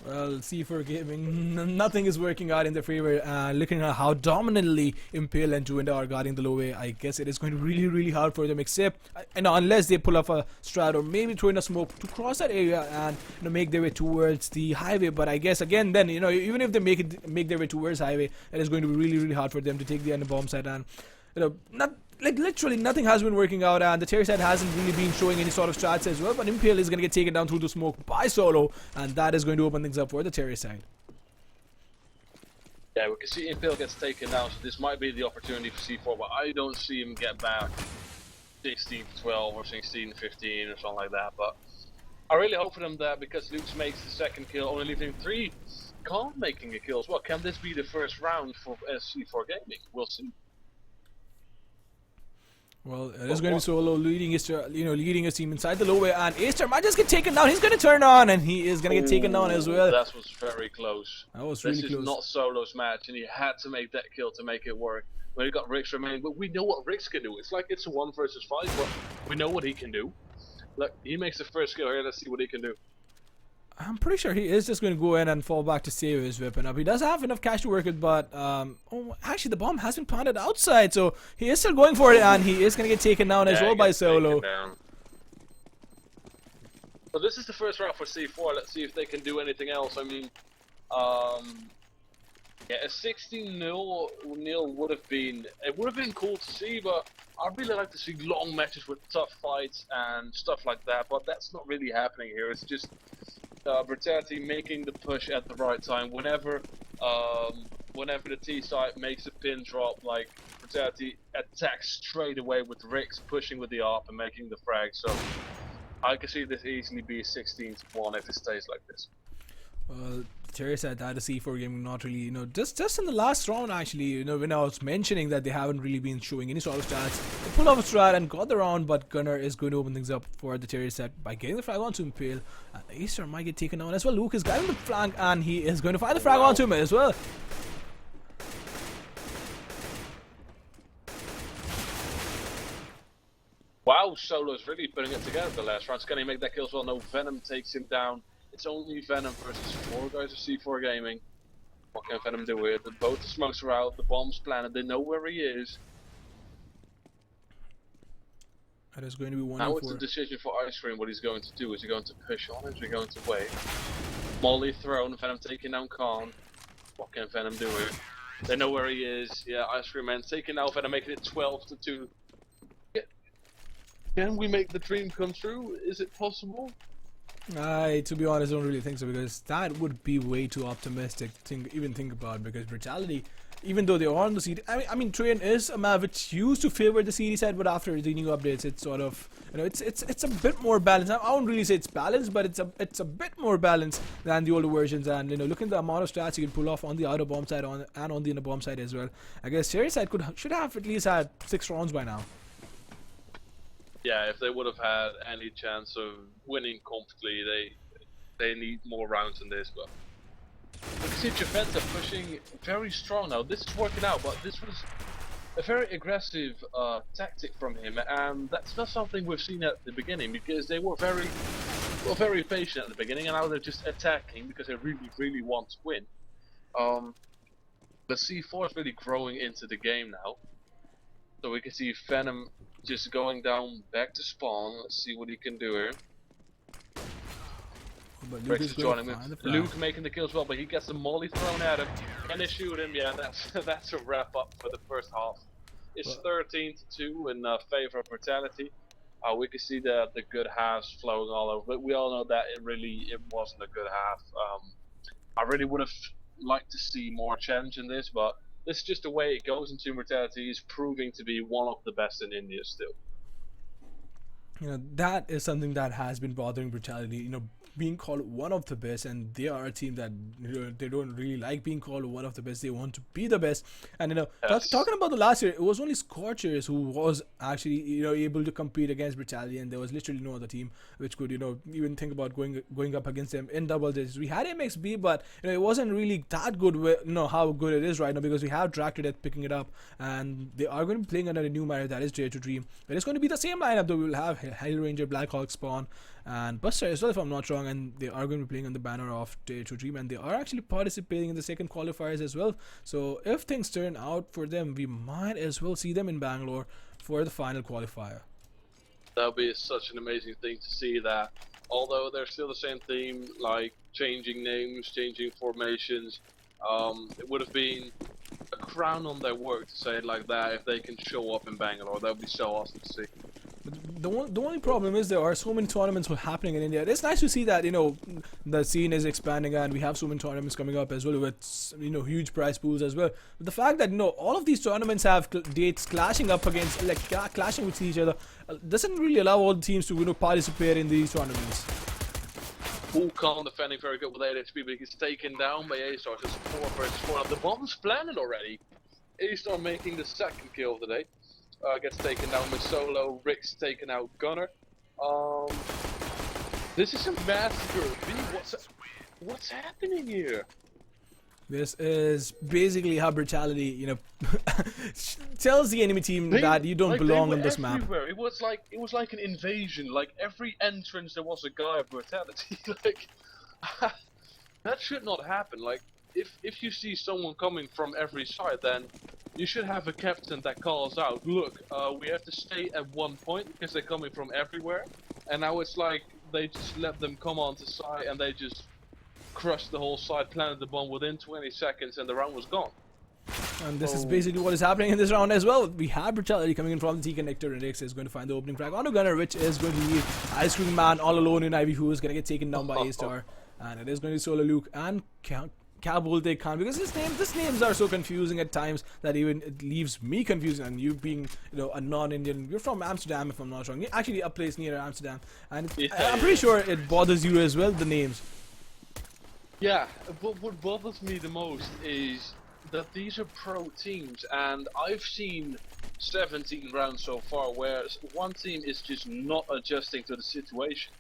Well, C4 Gaming, nothing is working out in their favor. Looking at how dominantly Impale and Juenda are guarding the low way, I guess it is going to be really, really hard for them, except unless they pull off a strat or maybe throw in a smoke to cross that area and make their way towards the highway. But I guess again, then even if they make their way towards highway, it is going to be really, really hard for them to take the end bomb site, and literally nothing has been working out, and the terror side hasn't really been showing any sort of strats as well, but Impale is going to get taken down through the smoke by Solo, and that is going to open things up for the terror side. Yeah, we can see Impale gets taken down, so this might be the opportunity for C4, but I don't see him get back 16-12 or 16-15 or something like that. But I really hope for them that because Luke makes the second kill, only leaving 3, Khan making a kill as well. Can this be the first round for C4 Gaming? We'll see. Well, it is going to be Solo leading his, leading his team inside the low way, and Acer might just get taken down. He's going to turn on, and he is going to get taken down as well. That was very close. That was really close. close. This is not Solo's match, and he had to make that kill to make it work. When he got Rix remaining, but we know what Rix can do. It's like it's a 1 versus 5, but we know what he can do. Look, he makes the first kill here. Let's see what he can do. I'm pretty sure he is just going to go in and fall back to save his weapon up. He does have enough cash to work with, but actually the bomb has been planted outside, so he is still going for it, and he is going to get taken down as well by Solo. So this is the first round for C4. Let's see if they can do anything else. I mean, yeah, a 16-0 would have been cool to see, but I'd really like to see long matches with tough fights and stuff like that. But that's not really happening here. It's just Brutality making the push at the right time. Whenever the T side makes a pin drop, like Brutality attacks straight away with Rix pushing with the ARP and making the frag. So I can see this easily be a 16-1 if it stays like this. Terry said that the C4 game not really, just in the last round actually, when I was mentioning that they haven't really been showing any sort of stats, they pulled off a strat and got the round, but Gunnar is going to open things up for the Terry set by getting the frag onto Impale. Acer might get taken down as well. Luke is guiding the flank, and he is going to fire the frag onto him as well. Wow, Solo's really putting it together the last round. Can he make that kill as well? No, Venom takes him down. It's only Venom versus 4 guys of C4 Gaming. What can Venom do here? Both the smokes are out, the bomb's planted, they know where he is. That is going to be 1-4. Now it's a decision for Ice Cream what he's going to do. Is he going to push on? Is he going to wait? Molly thrown, Venom taking down Khan. What can Venom do here? They know where he is. Yeah, Ice Cream Man taking out Venom, making it 12-2. Can we make the dream come true? Is it possible? To be honest, I don't really think so, because that would be way too optimistic to even think about, because Brutality, even though they are on the CD, I mean Train is a map which used to favor the CD side, but after the new updates it's sort of, it's a bit more balanced. I won't really say it's balanced, but it's a bit more balanced than the older versions, and look at the amount of stats you can pull off on the outer bomb side and on the inner bomb side as well. I guess Cherry side should have at least had 6 rounds by now. Yeah, if they would have had any chance of winning comfortably, they need more rounds than this. But look at Javenta pushing very strong now. This is working out, but this was a very aggressive tactic from him, and that's not something we've seen at the beginning, because they were very patient at the beginning, and now they're just attacking because they really want to win. But C4 is really growing into the game now, so we can see Venom just going down back to spawn. Let's see what he can do here. Luke is joining him. Luke making the kill as well, but he gets the molly thrown at him. Can they shoot him? Yeah, that's a wrap up for the first half. It's 13-2 in favor of Brutality. We can see the good halves flowing all over, but we all know that it wasn't a good half. I really would have liked to see more challenge in this, but this is just the way it goes into Brutality. Is proving to be one of the best in India still. That is something that has been bothering Brutality, being called one of the best, and they are a team that they don't really like being called one of the best. They want to be the best, and Yes. talking about the last year, it was only Scorchers who was actually able to compete against Brutality, and there was literally no other team which could even think about going up against them in double digits. We had MXB, but it wasn't really that good with how good it is right now, because we have Dracted picking it up, and they are going to be playing under a new meta that is Dare to Dream. But it's going to be the same lineup, though. We will have Hell Ranger, Blackhawk, Spawn, and Buster as well, if I'm not wrong, and they are going to be playing on the banner of Dare to Dream, and they are actually participating in the second qualifiers as well. So if things turn out for them, we might as well see them in Bangalore for the final qualifier. That would be such an amazing thing to see, that although they're still the same team, like changing names, changing formations, it would have been a crown on their work to say it like that if they can show up in Bangalore. That would be so awesome to see. But the only problem is there are so many tournaments happening in India. It's nice to see that the scene is expanding, and we have so many tournaments coming up as well with huge prize pools as well. But the fact that all of these tournaments have dates clashing up against, clashing with each other, doesn't really allow all the teams to participate in these tournaments. Cool Calm defending very good with 8 HP, but he gets taken down by A-Star. Just 4 versus 4. Now the bomb's planted already. A-Star making the second kill of the day. Gets taken down with Solo. Rick's taken out Gunner. This is a massacre. V, what's happening here? This is basically how Brutality, tells the enemy team that you don't belong on this map. It was like an invasion. Like every entrance there was a guy of Brutality. Like that should not happen. Like if you see someone coming from every side, then you should have a captain that calls out, look, we have to stay at one point because they're coming from everywhere. And now it's like they just let them come onto side and they just crushed the whole side, planted the bomb within 20 seconds, and the round was gone. And this is basically what is happening in this round as well. We have Brutality coming in from the T-Connector, and Rix is going to find the opening frag onto Gunner, which is going to leave Ice Cream Man all alone in Ivy, who is going to get taken down by A-Star. And it is going to be Solo Luke and Calvolte Khan, because these names are so confusing at times that even it leaves me confused. And you being a non-Indian, you're from Amsterdam if I'm not wrong. You're actually a place near Amsterdam, and I'm pretty sure it bothers you as well, the names. Yeah, what bothers me the most is that these are pro teams, and I've seen 17 rounds so far where one team is just not adjusting to the situation.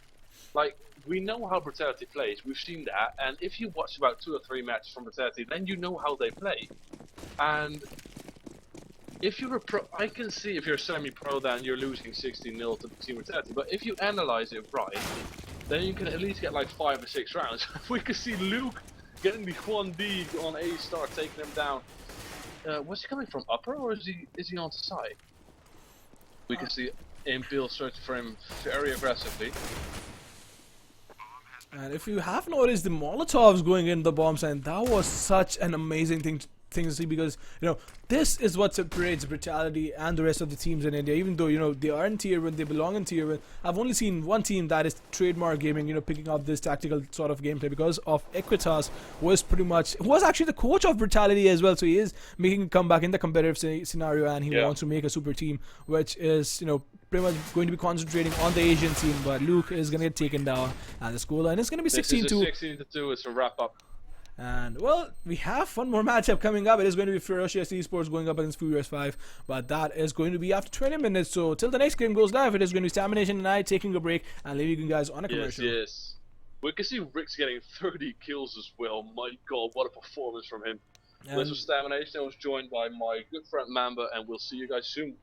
Like, we know how Brutality plays, we've seen that, and if you watch about 2 or 3 matches from Brutality, then you know how they play. And if you're a pro, I can see if you're semi-pro then you're losing 16-0 to the Team Brutality, but if you analyze it right, then you can at least get like 5 or 6 rounds. We can see Luke getting the 1D on A-Star, taking him down. Was he coming from upper or is he on the side? We can see Impale searching for him very aggressively. And if you have noticed, the Molotovs going in the bomb site, that was such an amazing thing to see, because this is what separates Brutality and the rest of the teams in India. Even though they are in tier 1, they belong in tier 1, I've only seen one team, that is Trademark Gaming, picking up this tactical sort of gameplay, because of Equitas was actually the coach of Brutality as well, so he is making a comeback in the competitive scenario, and he wants to make a super team, which is pretty much going to be concentrating on the Asian scene. But Luke is going to get taken down, and the scoreline is going to be 16-2. 16-2 is a wrap up. And well, we have one more matchup coming up. It is going to be Ferocious Esports going up against Furious 5, but that is going to be after 20 minutes. So till the next game goes live, it is going to be Stamination and I taking a break and leaving you guys on a commercial. Yes. We can see Rick's getting 30 kills as well. My God, what a performance from him. This was Stamination. I was joined by my good friend Mamba, and we'll see you guys soon.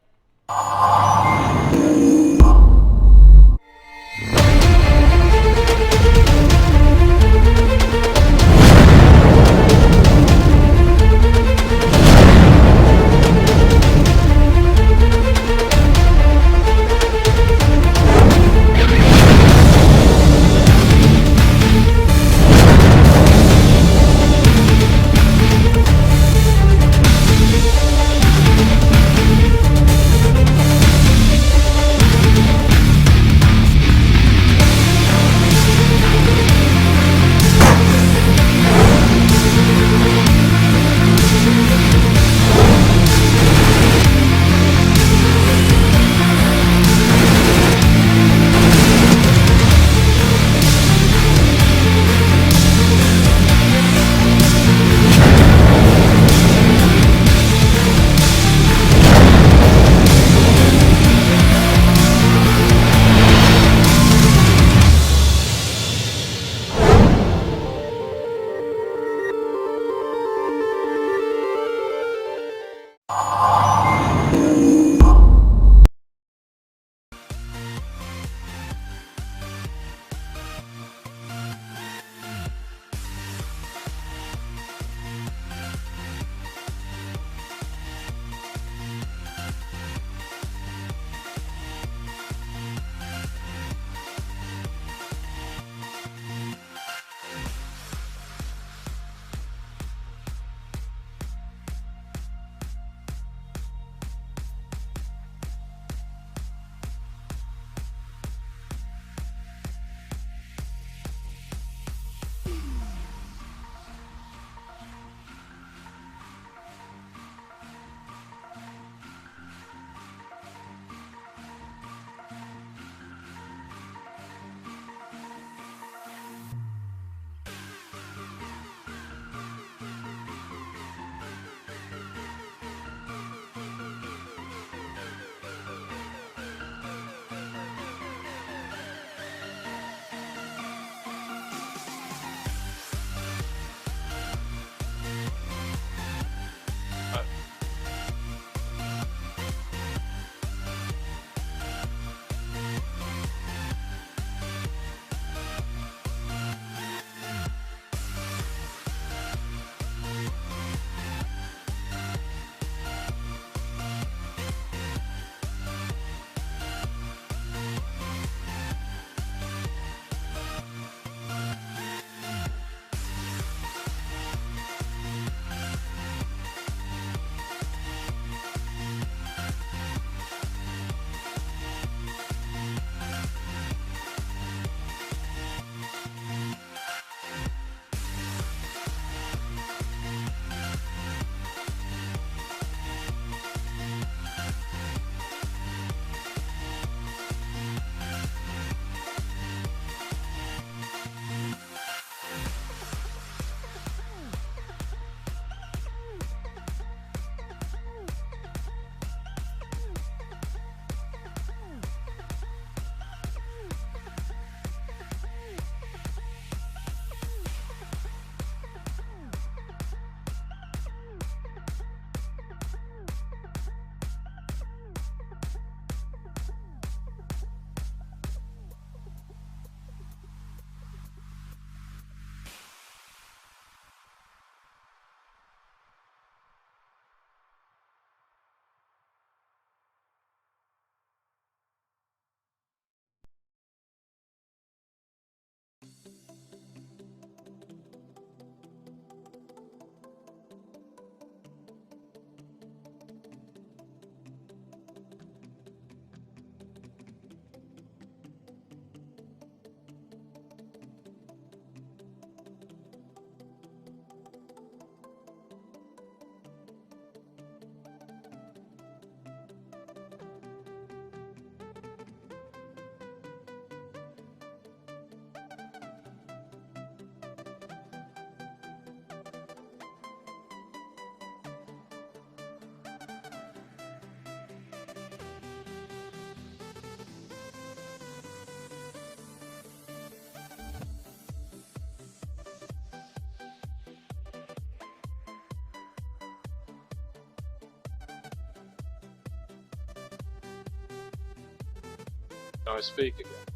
I speak again?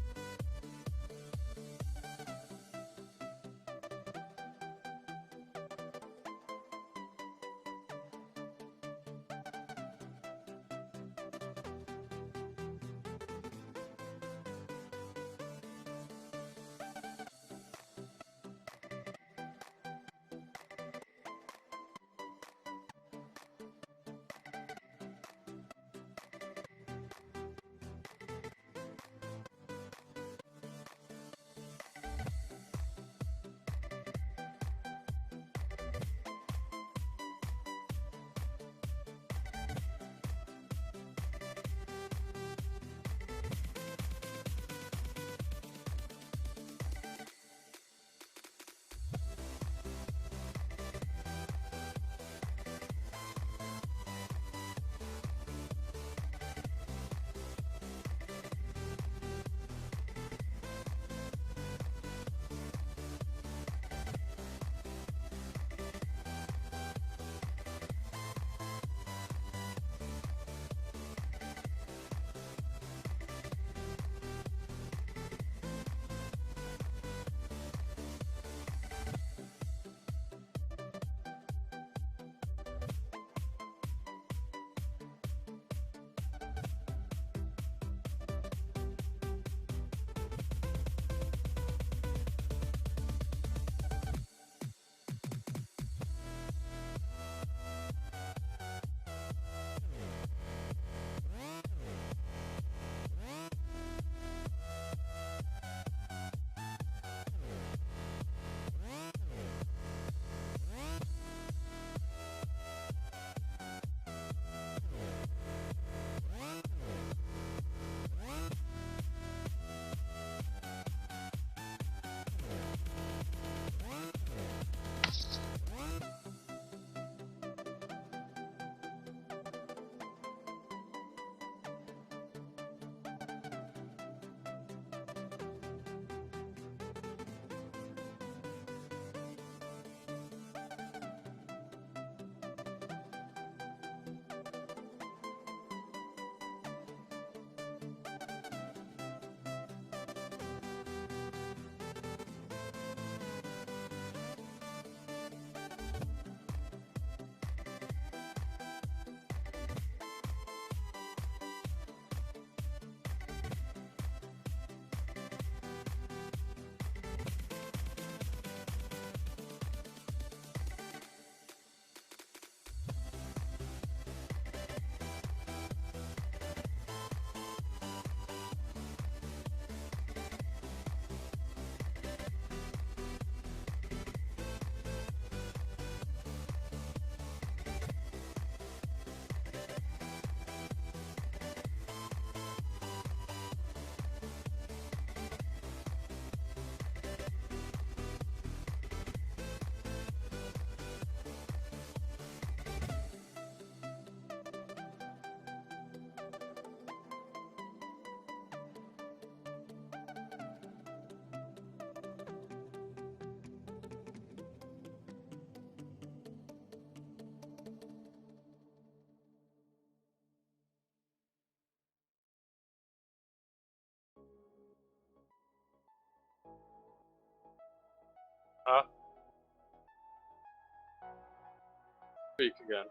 Speak again.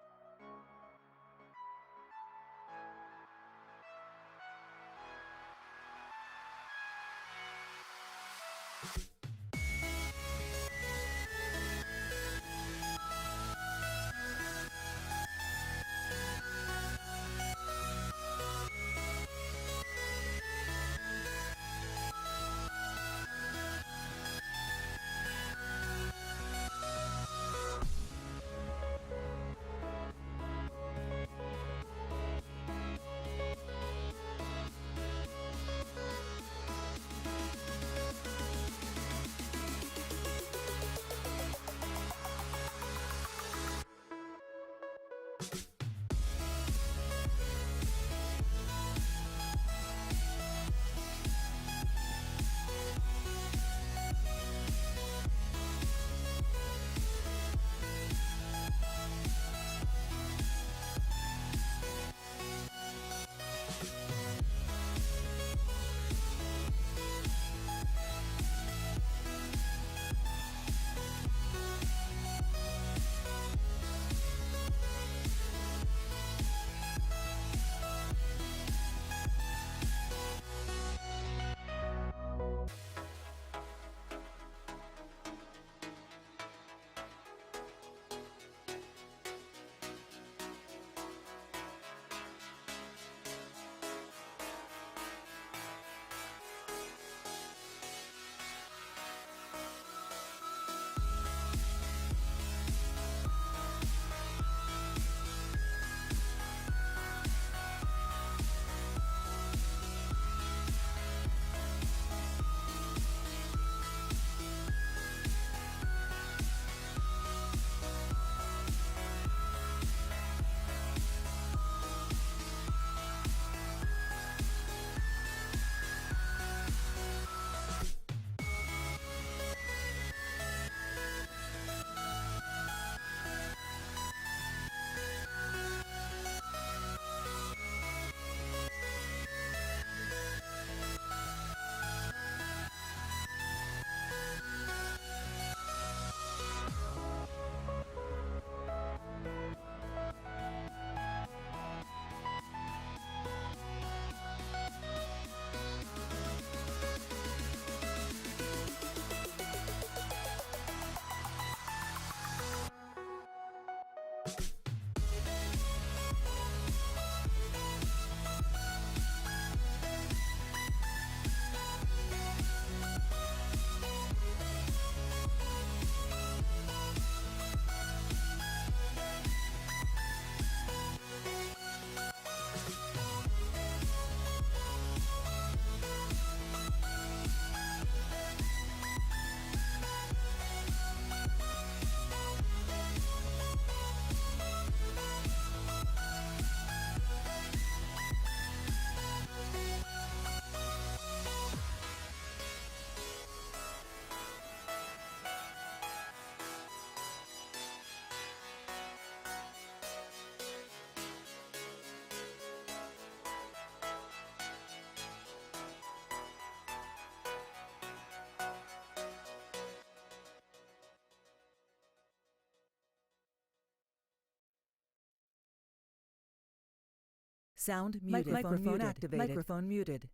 Sound muted. Microphone activated. Microphone muted.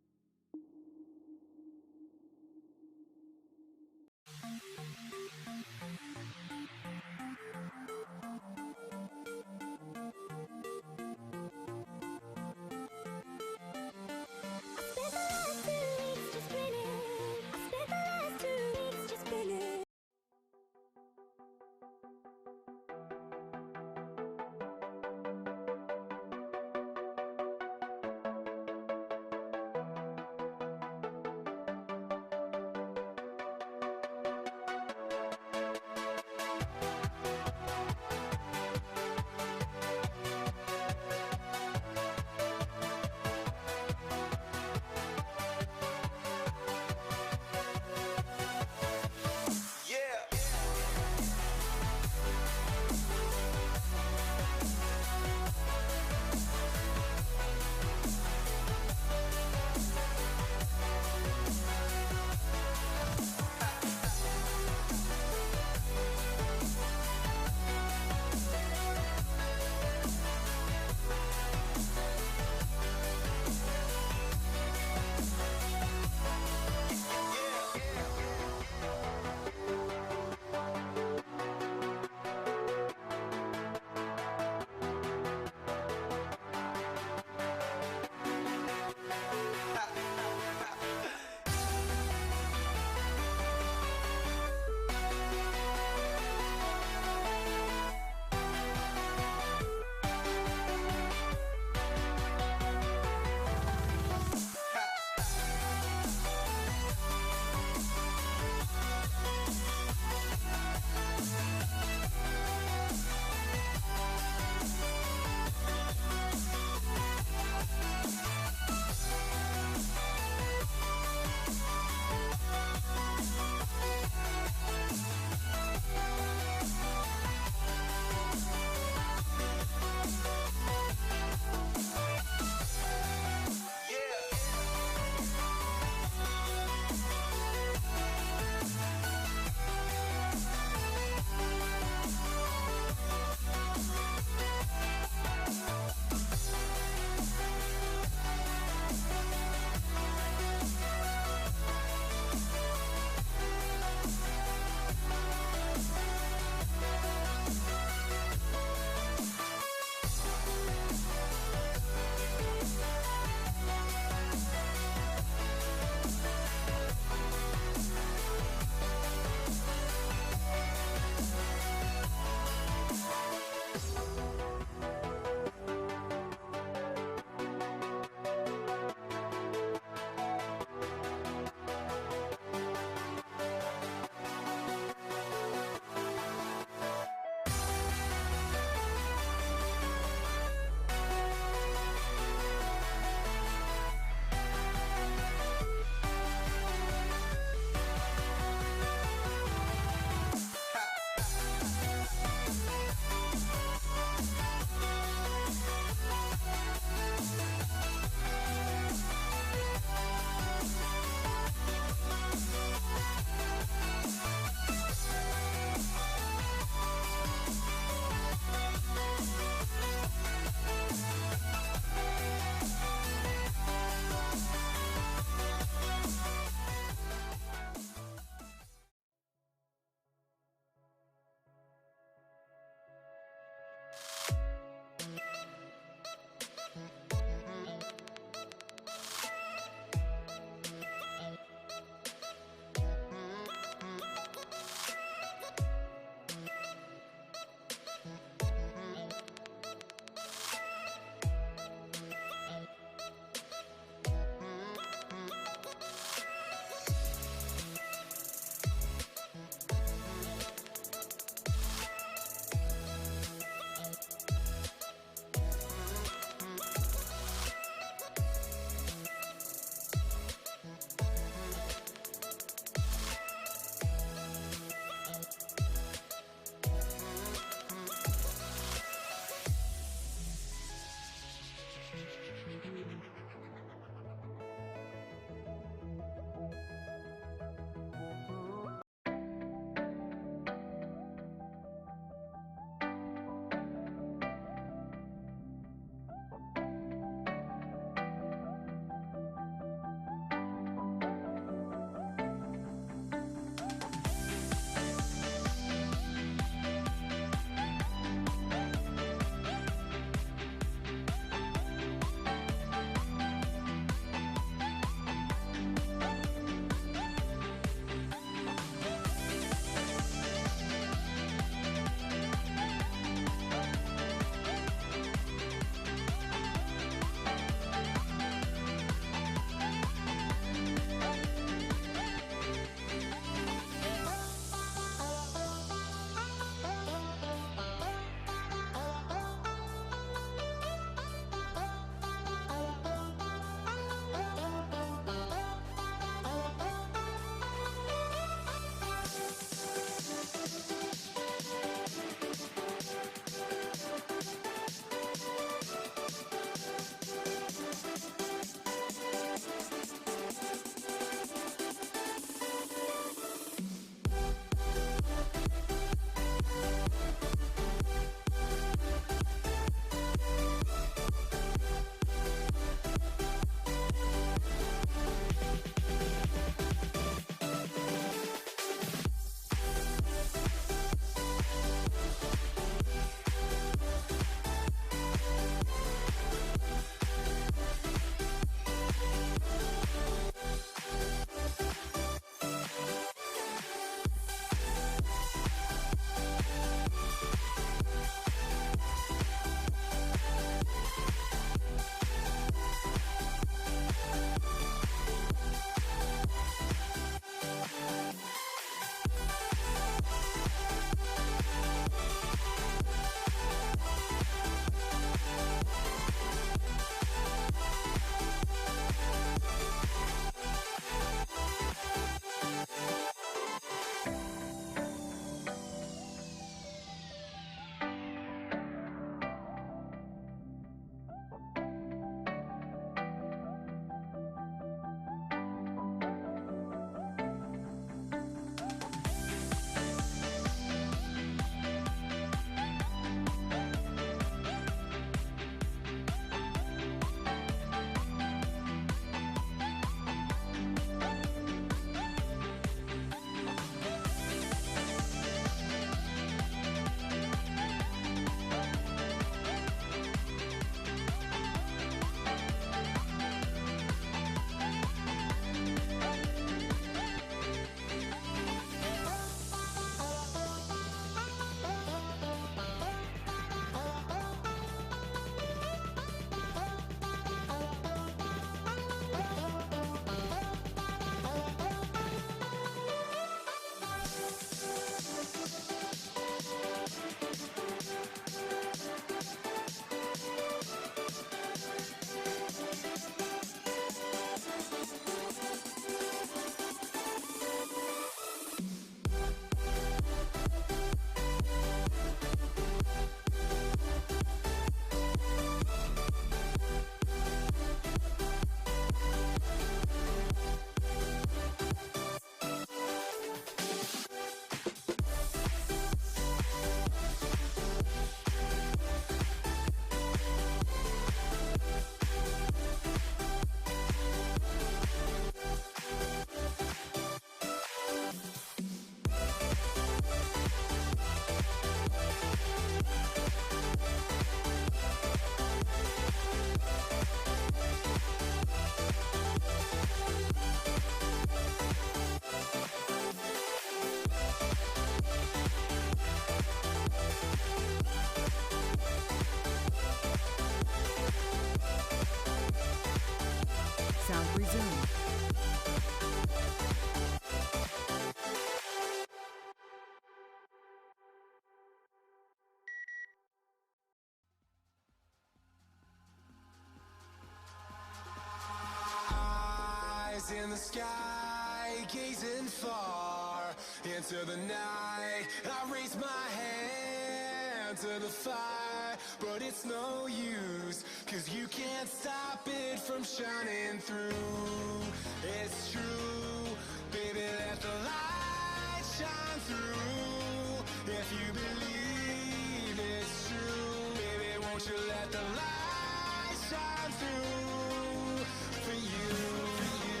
in the sky, gazing far into the night. I raise my hand to the fire, but it's no use, 'cause you can't stop it from shining through. It's true, baby, let the light shine through. If you believe it's true, baby, won't you let the light shine through for you, for you,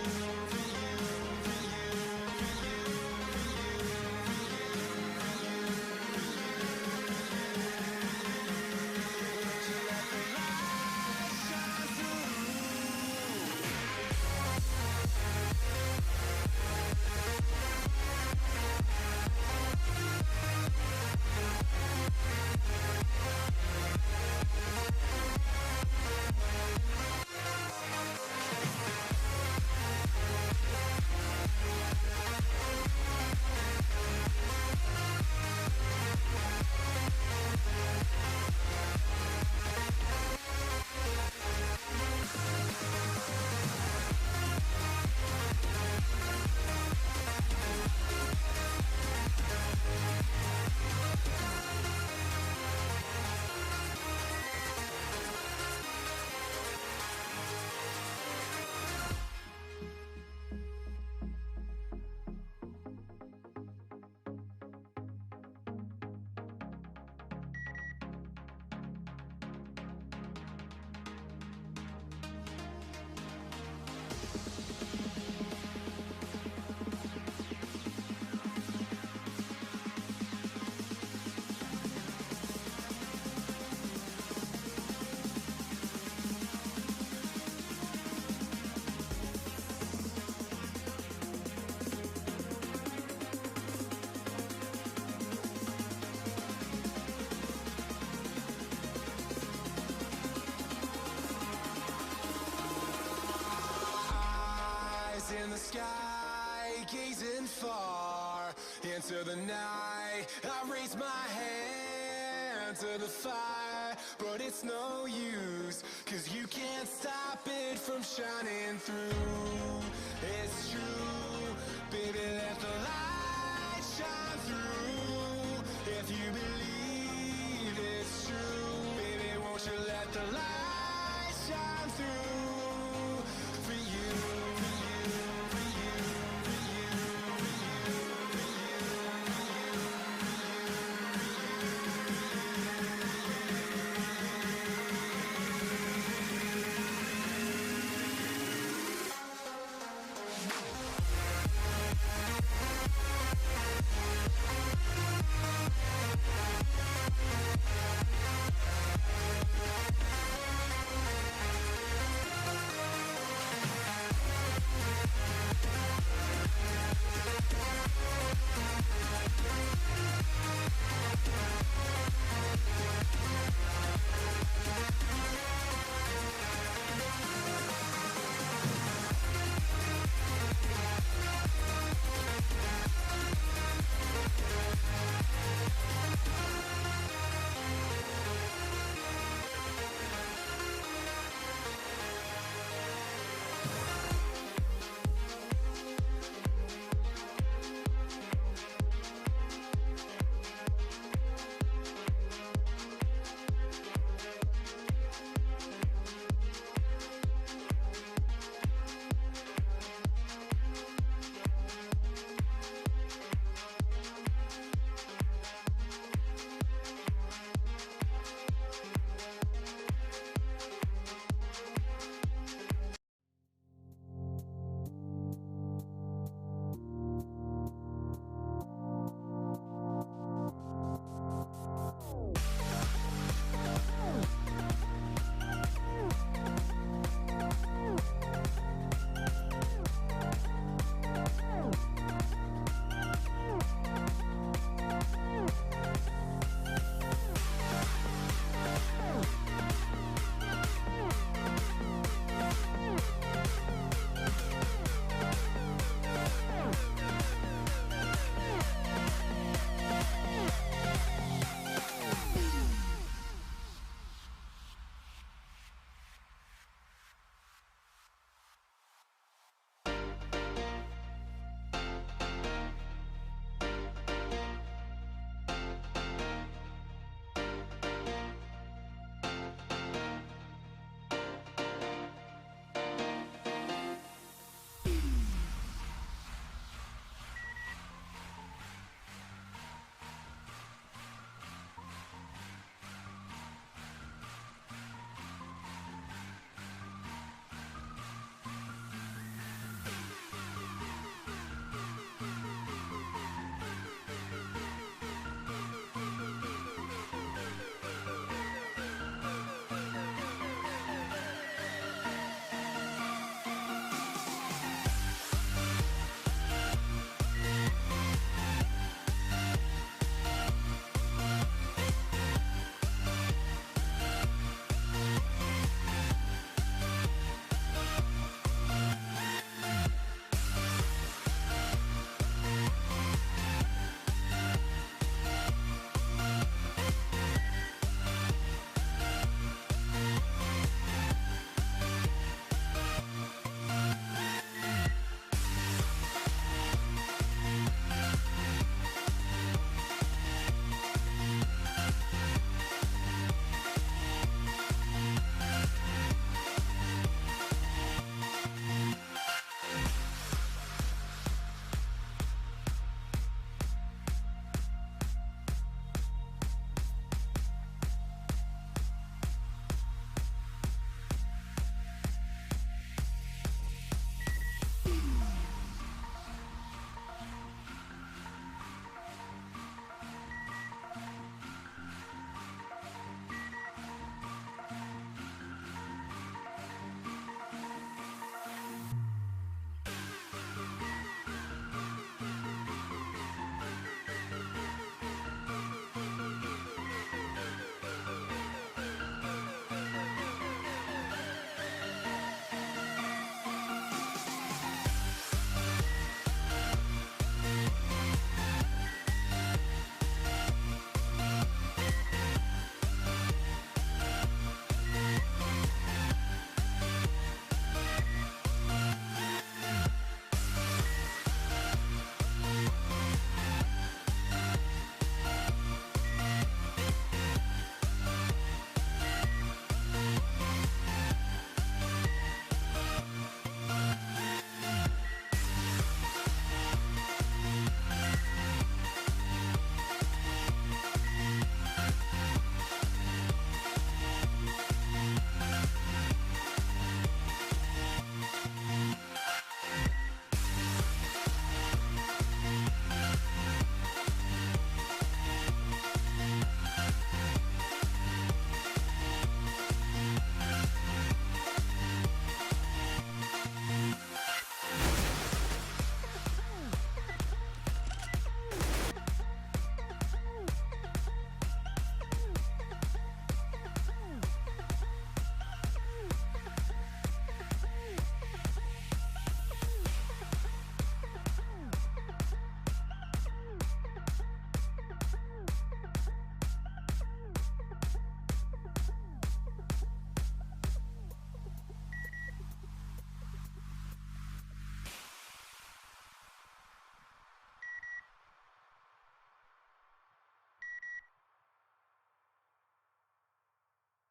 for you, for you, for you, for you, for you, for you. Won't you let the light shine through? In the sky, gazing far into the night. I raise my hand to the fire, but it's no use, 'cause you can't stop it from shining through. It's true, baby, let the light shine through. If you believe it's true, baby, won't you let the light shine through for you, for you, for you, for you, for you, for you, for you, for you.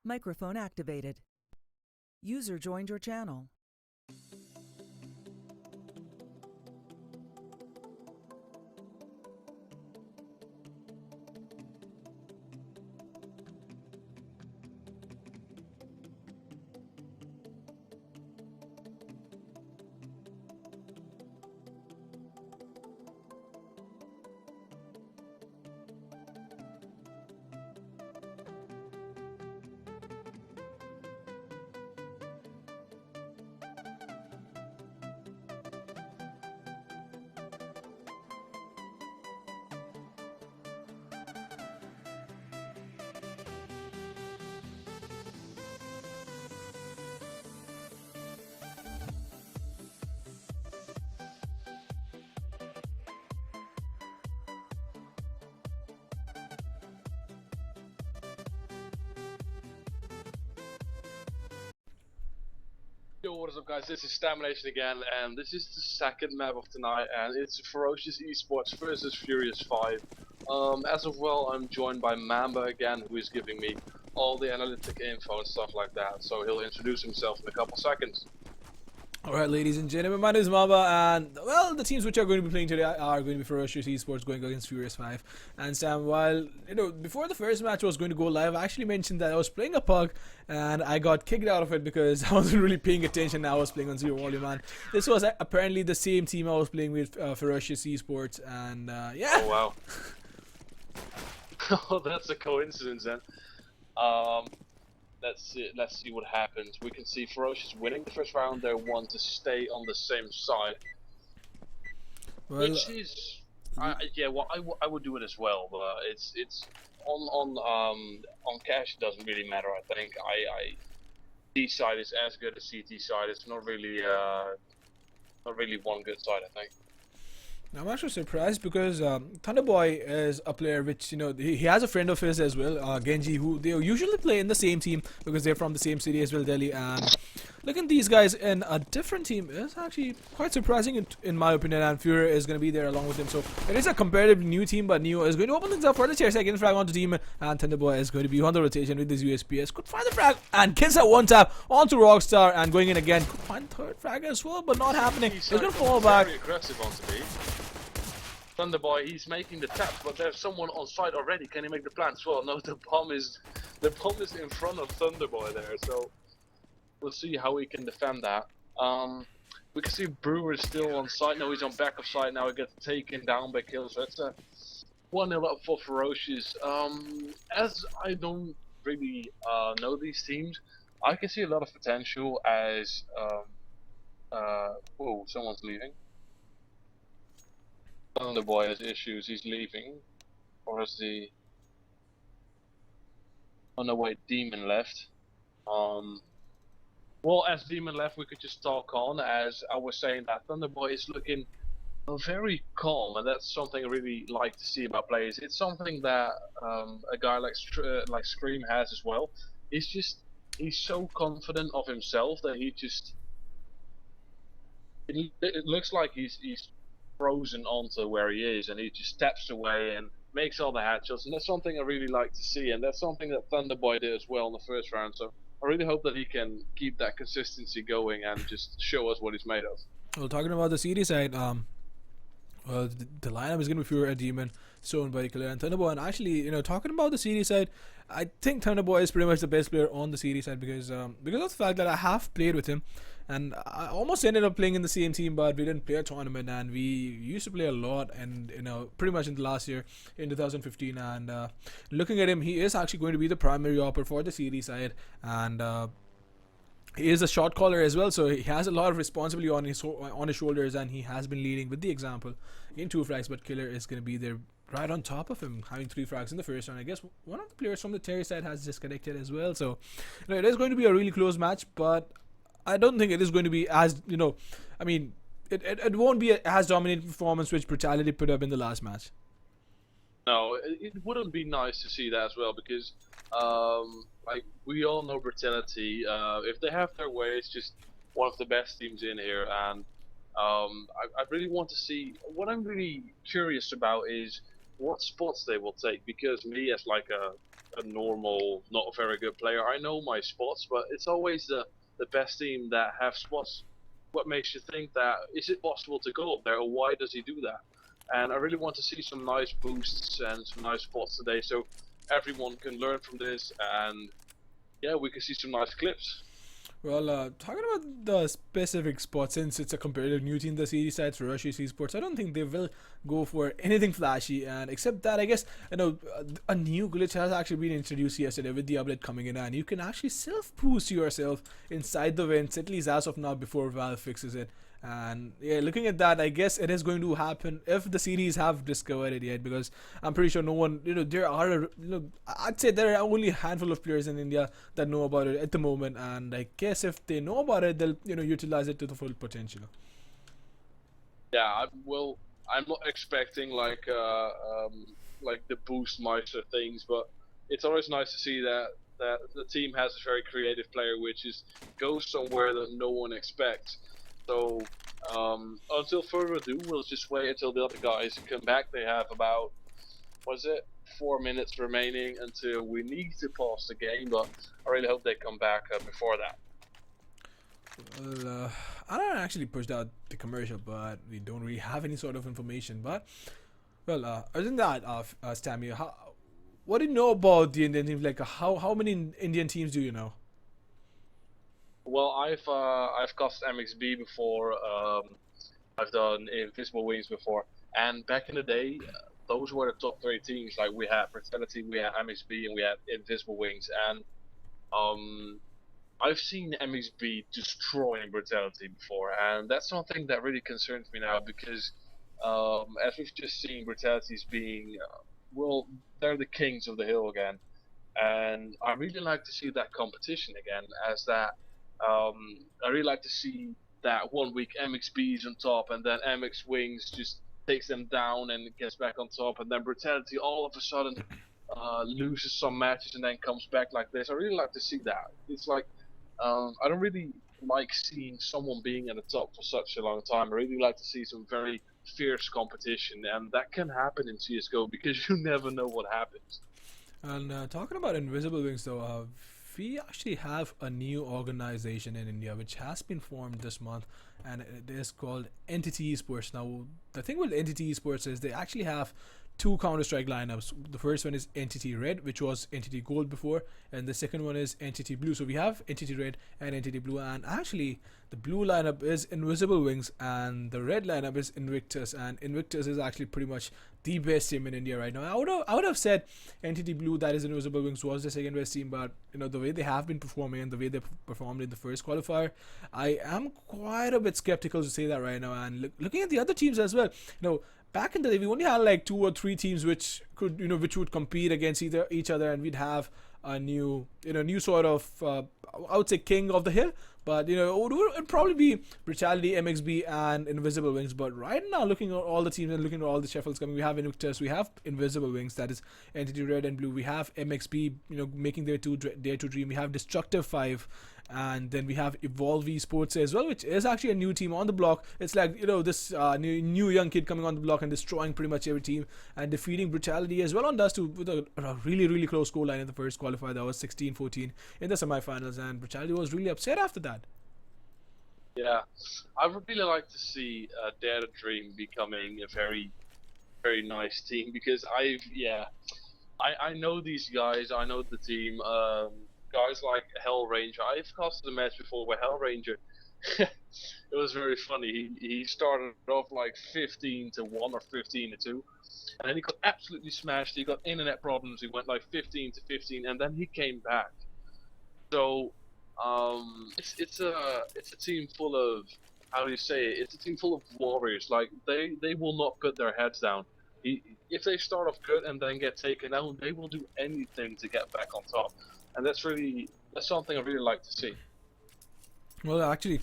Microphone activated. User joined your channel. Yo, what is up guys, this is Stamination again, and this is the second map of tonight, and it's Ferocious Esports versus Furious 5. As of well, I'm joined by Mamba again, who is giving me all the analytic info and stuff like that, so he'll introduce himself in a couple seconds. Alright, ladies and gentlemen, my name is Mamba, and well, the teams which are going to be playing today are going to be Ferocious Esports going against Furious 5. And Sam, while, before the first match was going to go live, I actually mentioned that I was playing a pug, and I got kicked out of it because I wasn't really paying attention. I was playing on zero volume, and this was apparently the same team I was playing with, Ferocious Esports, and yeah. Oh wow. Oh, that's a coincidence then. Let's see what happens. We can see Ferocious winning the first round. They want to stay on the same side, Well, which is, yeah. Well, I would do it as well, but it's on cash. It doesn't really matter. I think D side is as good as CT side. It's not really one good side. I think. I'm actually surprised because Thunderboy is a player which, he has a friend of his as well, Genji, who they usually play in the same team because they're from the same city as well, Delhi. And looking at these guys in a different team is actually quite surprising in my opinion. And Fury is going to be there along with him. So it is a comparative new team, but Neo is going to open things up for the tier second frag onto team. And Thunderboy is going to be on the rotation with his USPS. Could find the frag and gets a one tap onto Rockstar and going in again. Could find third frag as well, but not happening. He's going to fall back. Very aggressive onto me. Thunderboy, he's making the taps, but there's someone on site already. Can he make the plants? Well, no, the bomb is in front of Thunderboy there, so we'll see how he can defend that. We can see Brewer is still on site. No, he's on back of site now. He gets taken down by kills. So it's a 1-0 up for Ferocious. As I don't really know these teams, I can see a lot of potential as whoa, someone's leaving. Thunderboy has issues, he's leaving. Or is the... Oh no, wait, Demon left. Well, as Demon left, we could just talk on, as I was saying that Thunderboy is looking very calm, and that's something I really like to see about players. It's something that a guy like Scream has as well. He's so confident of himself that he just... It looks like he's frozen onto where he is, and he just steps away and makes all the headshots, and that's something I really like to see, and that's something that Thunderboy did as well in the first round, so I really hope that he can keep that consistency going and just show us what he's made of. Well, talking about the CD side, well, the lineup is going to be Fury, Demon, Stone, Buddy Killer, and Thunderboy. And actually, talking about the CD side, I think Thunderboy is pretty much the best player on the CD side because of the fact that I have played with him, and I almost ended up playing in the same team, but we didn't play a tournament, and we used to play a lot, and pretty much in the last year in 2015. And looking at him, he is actually going to be the primary operator for the CD side, and he is a shot caller as well, so he has a lot of responsibility on his shoulders, and he has been leading with the example in 2 frags. But Killer is going to be there right on top of him, having 3 frags in the first round. I guess one of the players from the Terry side has disconnected as well, so it is going to be a really close match, but I don't think it is going to be as I mean, it won't be as dominant performance which Brutality put up in the last match. No, it wouldn't be nice to see that as well, because like we all know Brutality, if they have their way, it's just one of the best teams in here, and I really want to see. What I'm really curious about is what spots they will take, because me as like a a normal, not very good player. I know my spots, but it's always the best team that have spots. What makes you think that is it possible to go up there, or why does he do that? And I really want to see some nice boosts and some nice spots today, so everyone can learn from this, and yeah, we can see some nice clips. Well, talking about the specific spot, since it's a comparative new team, the series side, Rush Esports, I don't think they will go for anything flashy. And except that, I guess, a new glitch has actually been introduced yesterday with the update coming in, and you can actually self-boost yourself inside the vents, at least as of now, before Valve fixes it. And yeah, looking at that, I guess it is going to happen if the series have discovered it yet, because I'm pretty sure no one, there are, I'd say there are only a handful of players in India that know about it at the moment, and I guess if they know about it, they'll, utilize it to the full potential. Yeah, I'm not expecting like the boost meister things, but it's always nice to see that the team has a very creative player, which is goes somewhere that no one expects. So until further ado, we'll just wait until the other guys come back. They have about, 4 minutes remaining until we need to pause the game, but I really hope they come back before that. Well, I don't actually pushed out the commercial, but we don't really have any sort of information. But, well, other than that, Stammy, what do you know about the Indian teams? Like, how many Indian teams do you know? Well, I've cast MXB before. I've done Invisible Wings before, and back in the day, those were the top 3 teams. Like we had Brutality, we had MXB, and we had Invisible Wings. And I've seen MXB destroying Brutality before, and that's something that really concerns me now because, as we've just seen, Brutality's being, well, they're the kings of the hill again, and I really like to see that competition again. As that. I really like to see that 1 week MXB is on top, and then MX Wings just takes them down and gets back on top, and then Brutality all of a sudden loses some matches and then comes back like this. I really like to see that. It's like I don't really like seeing someone being at the top for such a long time. I really like to see some very fierce competition, and that can happen in CS:GO because you never know what happens. And talking about Invisible Wings, though, we actually have a new organization in India which has been formed this month, and it is called Entity Esports. Now, the thing with Entity Esports is they actually have 2 Counter-Strike lineups. The first one is Entity Red, which was Entity Gold before, and the second one is Entity Blue. So we have Entity Red and Entity Blue, and actually the blue lineup is Invisible Wings and the red lineup is Invictus, and Invictus is actually pretty much the best team in India right now. I would have said Entity Blue, that is Invisible Wings, was the second best team, but the way they have been performing and the way they performed in the first qualifier, I am quite a bit skeptical to say that right now. And looking at the other teams as well, back in the day, we only had like 2 or 3 teams which could, which would compete against each other, and we'd have a new sort of, I would say, king of the hill. But it would probably be Brutality, MXB, and Invisible Wings. But right now, looking at all the teams and looking at all the shuffles coming, we have Invictus, we have Invisible Wings, that is Entity Red and Blue. We have MXB, making their Dare to Dream. We have Destructive 5. And then we have Evolve Esports as well, which is actually a new team on the block. It's like, this new young kid coming on the block and destroying pretty much every team and defeating Brutality as well on Dust with a really, really close scoreline in the first qualifier. That was 16-14 in the semifinals, and Brutality was really upset after that. Yeah, I would really like to see Dare to Dream becoming a very, very nice team because I know these guys, I know the team. Guys like Hellranger. I've casted a match before where Hellranger, it was very funny. He started off like 15-1 or 15-2, and then he got absolutely smashed. He got internet problems. He went like 15-15, and then he came back. So it's a team full of, how do you say it? It's a team full of warriors. Like they will not put their heads down. If they start off good and then get taken down, they will do anything to get back on top. And that's something I really like to see. Well, actually,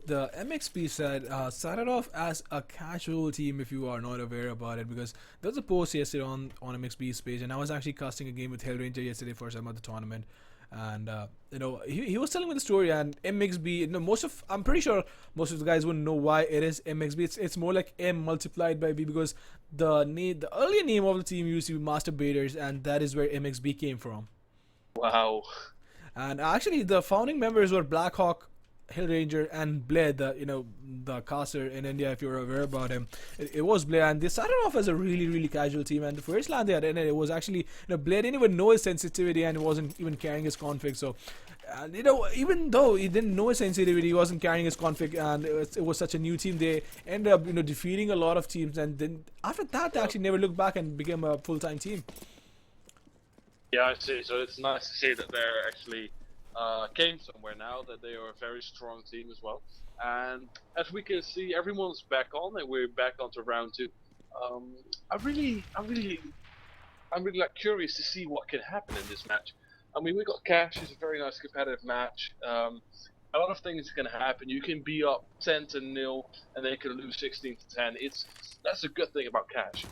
the MXP side started off as a casual team, if you are not aware about it, because there was a post yesterday on MXP's page, and I was actually casting a game with Hellranger yesterday for some of the tournament, and he was telling me the story, and MXB, I'm pretty sure most of the guys wouldn't know why it is MXB. It's more like M multiplied by B, because the earlier name of the team used to be Masturbators, and that is where MXB came from. Wow. And actually, the founding members were Blackhawk, Hellranger, and Blade, the caster in India, if you're aware about him. It was Blade, and they started off as a really, really casual team. And the first LAN they had in it, was actually, Blade didn't even know his sensitivity and wasn't even carrying his config. So, even though he didn't know his sensitivity, he wasn't carrying his config, and it was such a new team. They ended up, defeating a lot of teams, and then after that, they actually never looked back and became a full-time team. Yeah, I see. So it's nice to see that they're actually came somewhere now, that they are a very strong team as well. And as we can see, everyone's back on, and we're back onto round 2. I'm really like curious to see what can happen in this match. I mean, we got Cash. It's a very nice competitive match. A lot of things can happen. You can be up 10-0, and they can lose 16-10. That's a good thing about Cash.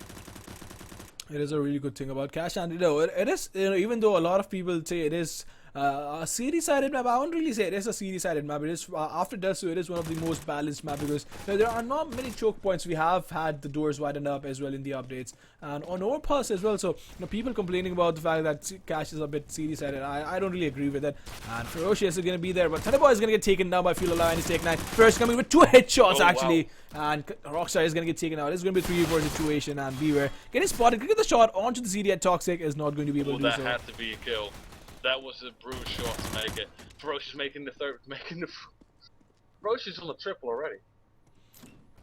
It is a really good thing about Cash, and it is, even though a lot of people say it is a series-sided map, I won't really say it is a series-sided map. It is after Desu, it is one of the most balanced maps, because there are not many choke points. We have had the doors widened up as well in the updates, and on Overpass as well. So people complaining about the fact that Cash is a bit series-sided, I don't really agree with that. And Ferocious is going to be there, but Thunderboy is going to get taken down by Feel Alive and Take 9. First coming with 2 headshots actually. Wow. And Rockstar is going to get taken out. It's going to be a 3v4 situation, and Beware getting spotted. Get the shot onto the CD, and Toxic is not going to be able to do so. That had to be a kill. That was a brutal shot to make it. Ferocious making the Ferocious on the triple already.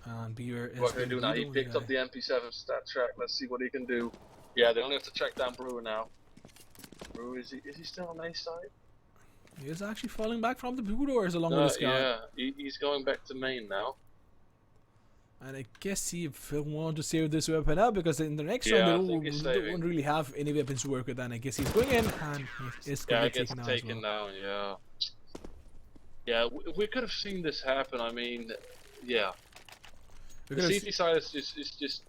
And Beware is what can he do now? He picked up the MP7 stat track. Let's see what he can do. Yeah, they only have to track down Brewer now. Brewer, is he still on A side? He is actually falling back from the blue doors along with the scout. Yeah, he's going back to main now. And I guess he will want to save this weapon up, because in the next round they won't really have any weapons to work with, and I guess he's going in, and he is going to get taken down as well. Yeah, we could have seen this happen. I mean, yeah. The CT side is just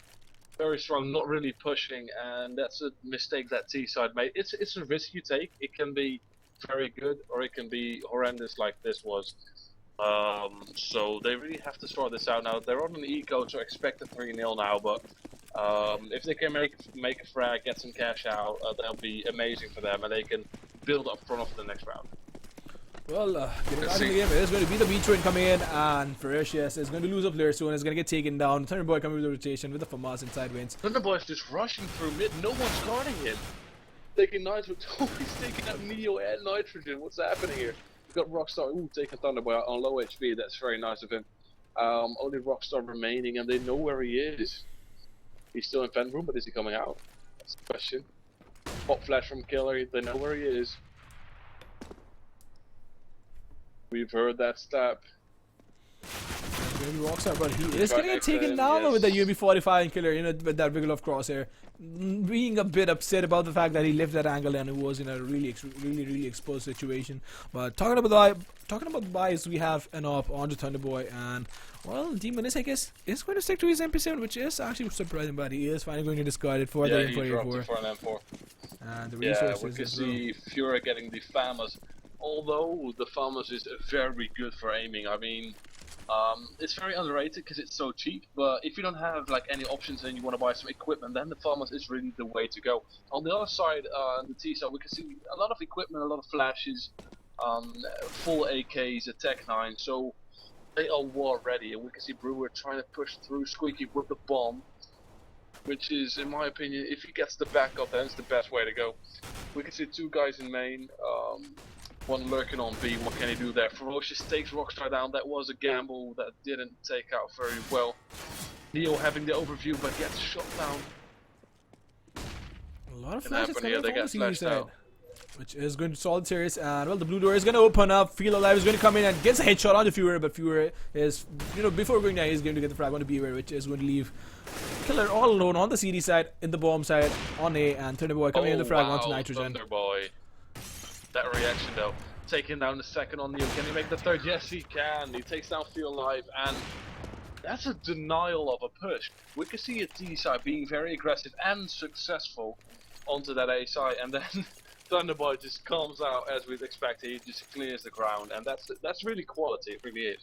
very strong, not really pushing, and that's a mistake that T side made. It's a risk you take. It can be very good, or it can be horrendous like this was. So they really have to sort this out now. They're on an eco, so expect a 3-0 now, but if they can make a frag, get some cash out, that'll be amazing for them, and they can build up front for the next round. Well, getting out of the game, it is going to be the V-Train coming in, and Ferocious is going to lose a player soon, is going to get taken down. Thunderboy coming with the rotation with the FAMAS inside wins. Thunderboy's just rushing through mid, no one's guarding him. Taking Nitrogen, he's taking out Neo and Nitrogen, what's happening here? We've got Rockstar, taking Thunderboy on low HP, that's very nice of him. Only Rockstar remaining, and they know where he is. He's still in vent room, but is he coming out? That's the question. Pop flash from Killer, they know where he is. We've heard that stab. Maybe Rockstar, but he is going to get taken down with the UMP45 and Killer, with that wiggle of crosshair. Being a bit upset about the fact that he left that angle and he was in a really exposed situation. But talking about the buys, we have an op onto Thunderboy, and well, Demoness, I guess, is going to stick to his MP7, which is actually surprising, but he is finally going to discard it for the M4A4. He dropped it for an M4. And the resources, we can see Fury getting the FAMAS. Although the FAMAS is very good for aiming. I mean, it's very underrated because it's so cheap, but if you don't have like any options and you want to buy some equipment, then the FAMAS is really the way to go. On the other side, the T side, we can see a lot of equipment, a lot of flashes, full AKs, a Tech 9, so they are war ready, and we can see Brewer trying to push through Squeaky with the bomb, which is, in my opinion, if he gets the backup, then it's the best way to go. We can see 2 guys in main, one lurking on B. What can he do there? Ferocious takes Rockstar down. That was a gamble that didn't take out very well. Neo having the overview, but gets shot down. A lot of flashes coming from the CD side, which is going to solve series, and well, the blue door is going to open up. Feel Alive is going to come in and gets a headshot on the Fury, but Fury is, before going down, he's going to get the frag on the Beware, which is going to leave Killer all alone on the CD side, in the bomb side, on A, and Thunderboy coming in the frag onto Nitrogen. Thunderboy. That reaction though. taking down the second on Neo. Can he make the third? Yes, he can. He takes down Feel Alive, and that's a denial of a push. We can see a T side being very aggressive and successful onto that A side, and then Thunderboy just comes out as we'd expect. He just clears the ground, and that's really quality. It really is.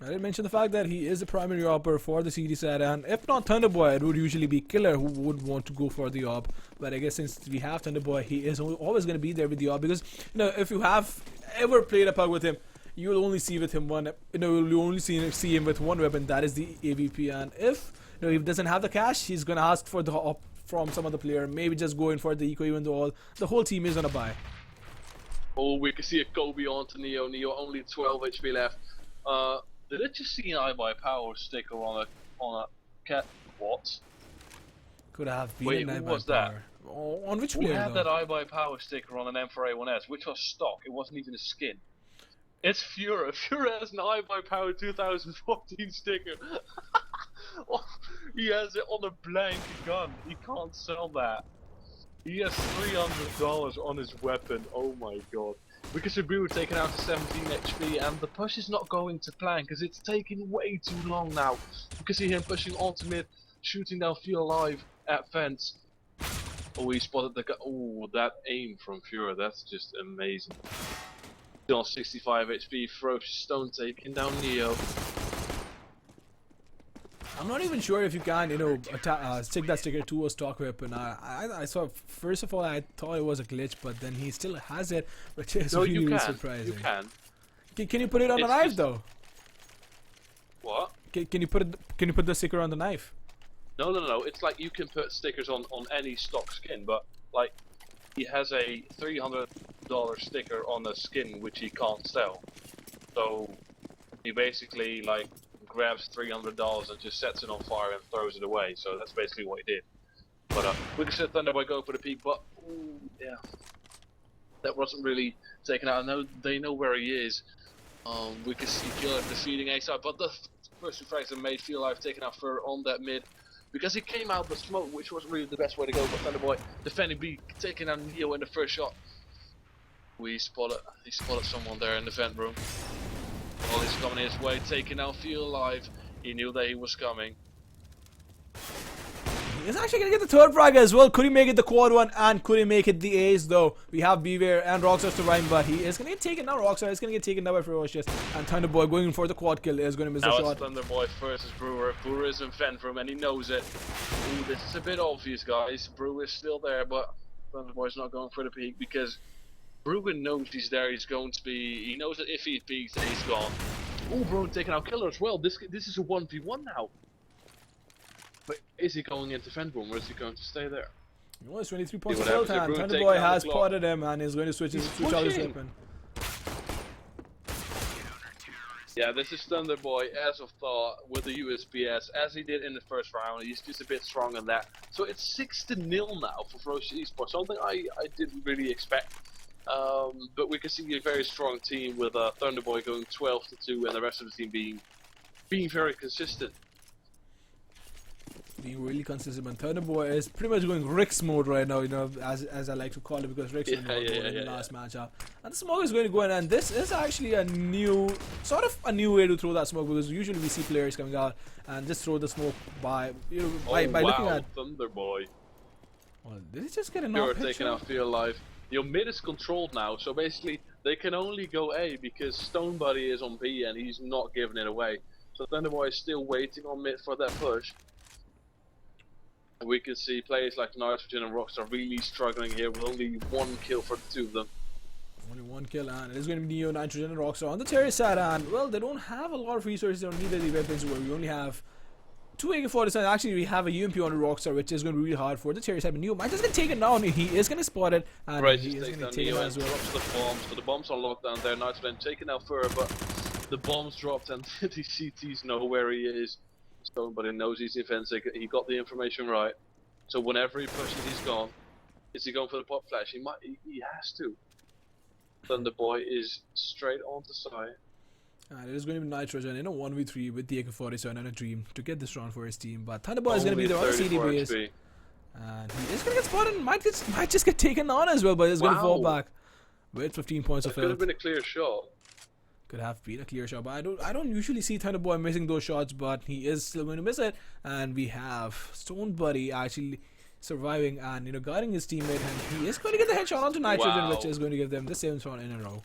I didn't mention the fact that he is the primary opper for the CD side, and if not Thunderboy, it would usually be Killer who would want to go for the op. But I guess since we have Thunderboy, he is always going to be there with the op, because if you have ever played a pug with him, you'll only see with him you'll only see him with one weapon, that is the AVP. And if he doesn't have the cash, he's going to ask for the op from some other player, maybe just go in for the eco, even though the whole team is going to buy. Oh, we can see a Kobe onto Neo. Neo only 12 HP left. Did I just see an iBuyPower sticker on a cat? What? Could have been Wait, an who iBuyPower. was that? Oh, on which Who player had though? that iBuyPower sticker on an M4A1S, which was stock? It wasn't even a skin. It's Fura. Fura has an iBuyPower 2014 sticker. Oh, he has it on a blank gun. He can't sell that. He has $300 on his weapon. Oh my god. Because Brewer taken out to 17 HP, and the push is not going to plan because it's taking way too long now. You can see him pushing onto mid, shooting down Feel Alive at fence. Oh, he spotted the guy. Oh, that aim from Fura, that's just amazing. Still on 65 HP, Ferocious Stone taking down Neo. I'm not even sure if you can, stick that sticker to a stock weapon. I saw, first of all, I thought it was a glitch, but then he still has it, which is No, really you can. surprising. You can. Can you put it on the It's knife just- though? What? Can you put the sticker on the knife? No. It's like you can put stickers on any stock skin, but like he has a $300 sticker on a skin which he can't sell. So he basically like grabs $300 and just sets it on fire and throws it away. So that's basically what he did. But we can set Thunderboy go for the peak, but ooh, yeah, that wasn't really taken out. I know they know where he is. We can see Killer defeating A-side, but the first two frags made Feel Alive taken out for on that mid. Because he came out with smoke, which wasn't really the best way to go, but Thunderboy defending B, taking out Neo in the first shot. He spotted someone there in the vent room. While he's coming his way, taking out Feel Alive. He knew that he was coming. He's actually gonna get the third frag as well. Could he make it the quad one, and could he make it the ace though? We have Beware and Rockstar surviving, but he is gonna get taken now. Rockstar is gonna get taken now by Ferocious, and Thunderboy going for the quad kill is gonna miss Now the it's shot. Thunderboy versus Brewer. Brewer is in vent room and he knows it. Ooh, this is a bit obvious, guys. Brewer is still there, but Thunderboy's not going for the peak because Brewer knows he's there. He's going to be. He knows that if he peaks, then he's gone. Ooh, Brewer taking out Killer as well. This is a 1v1 now. But is he going into vent room or is he going to stay there? You know, it's 23 points See of what health, happens if and Brewer Thunderboy takes down has the clock. spotted him and is going to switch out his pushing. weapon. Yeah, this is Thunderboy as of thought with the USPS, as he did in the first round. He's just a bit stronger than that. So it's 6-0 now for Ferocious Esports, something I didn't really expect. But we can see a very strong team with Thunderboy going 12-2 and the rest of the team being very consistent. Being really consistent, and Thunderboy is pretty much going Rick's mode right now, as I like to call it, because Rick's in the last matchup. And the smoke is going to go in, and this is actually a new way to throw that smoke, because usually we see players coming out and just throw the smoke by looking at. Thunderboy. Well, did he just get a You're knock taking out Feel Alive. Your mid is controlled now, so basically they can only go A because Stone Buddy is on B and he's not giving it away. So Thunderboy is still waiting on mid for that push. And we can see players like Nitrogen and Rockstar really struggling here with only one kill for the two of them. Only one kill, and it is going to be Neo, Nitrogen, and Rockstar on the terrorist side, and well, they don't have a lot of resources. They don't need any weapons. Where we only have 2 AK-47. Actually, we have a UMP on the Rockstar, which is going to be really hard for the terrorist side. But Neo might just get taken down. He is going to spot it, and Right, he just is takes going to down take it Neo as and well. drops the bombs. So the bombs are locked down there. Nitrogen taking out Fur, but the bombs dropped and the CTs know where he is. Stone Buddy knows he's defensive. He got the information right. So whenever he pushes, he's gone. Is he going for the pop flash? He has to. Thunderboy is straight onto side. And it is going to be Nitrogen in a 1v3 with the AK-47 and a Dream to get this round for his team. But Thunderboy is going to be there on the CD base, and he is going to get spotted and might just get taken on as well, but he's going to fall back. with 15 points of That could have health. been a clear shot. Could have been a clear shot, but I don't usually see Thunder Boy missing those shots, but he is still going to miss it. And we have Stone Buddy actually surviving and guiding his teammate, and he is going to get the headshot onto Nitrogen, which Wow. is going to give them the 7th round in a row.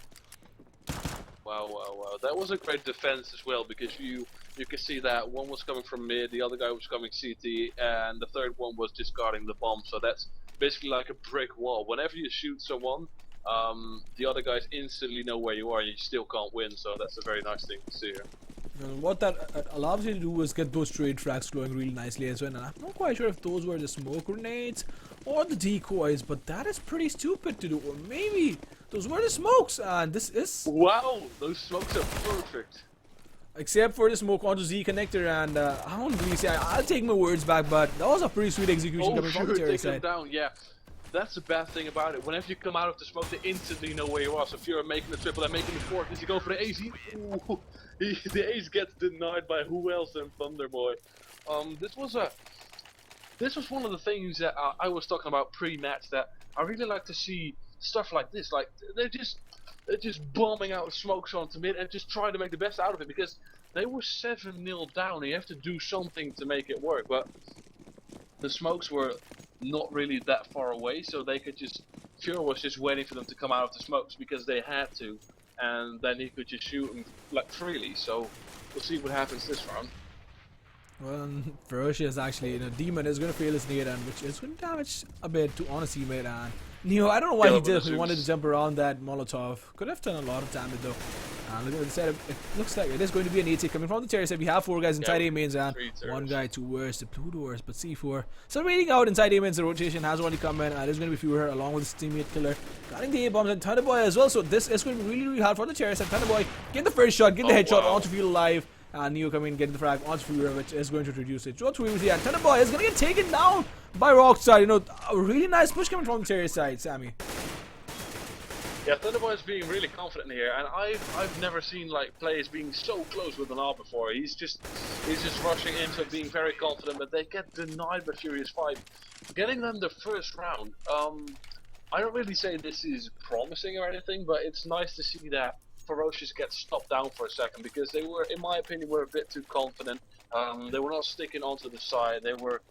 Wow, wow, wow. That was a great defense as well, because you can see that one was coming from mid, the other guy was coming CT, and the third one was just guarding the bomb. So that's basically like a brick wall. Whenever you shoot someone, the other guys instantly know where you are, and you still can't win. So that's a very nice thing to see here. And what that allows you to do is get those trade tracks flowing really nicely as well. And I'm not quite sure if those were the smoke grenades or the decoys, but that is pretty stupid to do. Or maybe those were the smokes, and this is Wow, those smokes are perfect. except for the smoke onto Z connector. And I don't really say I'll take my words back, but that was a pretty sweet execution Oh, coming from the sure, Terry take them side. down, yeah. That's the bad thing about it. Whenever you come out of the smoke, they instantly know where you are. So if you're making the triple and making the fourth, is he going for the ace? Ooh, the ace gets denied by who else than Thunderboy. This was one of the things that I was talking about pre-match, that I really like to see stuff like this. Like they're just bombing out smokes onto mid and just trying to make the best out of it, because they were 7-0 down. And you have to do something to make it work, but the smokes were not really that far away, so they could just Fuhrer was just waiting for them to come out of the smokes because they had to, and then he could just shoot them like freely. So we'll see what happens this round. Well, Ferocious actually, Demon is going to fail his nade, and which is going to damage a bit to Honest teammate. And Neo, I don't know why Yeah, he but did. the He wanted to Zeus- jump around that Molotov. Could have done a lot of damage though. And look at the setup. It looks like it is going to be an 80 coming from the Terry side. We have 4 guys inside Yeah, A mains and 3 1 turrets. guy towards the blue doors. But C4 still waiting out inside A mains. The rotation has already come in, and there's going to be Fuhrer along with his teammate Killer, guarding the A bombs, and Thunderboy as well. So this is going to be really, really hard for the Terry side. Thunderboy get the first shot, get the Oh, headshot wow. onto Feel Alive. And Neo coming in, getting the frag onto Fuhrer, which is going to reduce it. Joe 3 with the end. Thunderboy is going to get taken down by Rockstar. A really nice push coming from the Terry side, Sammy. Yeah, Thunderboy is being really confident here, and I've never seen like players being so close with an R before. He's just rushing into it, being very confident, but they get denied by Furious 5, getting them the first round. I don't really say this is promising or anything, but it's nice to see that Ferocious gets stopped down for a second, because they were, in my opinion, were a bit too confident. They were not sticking onto the side. They were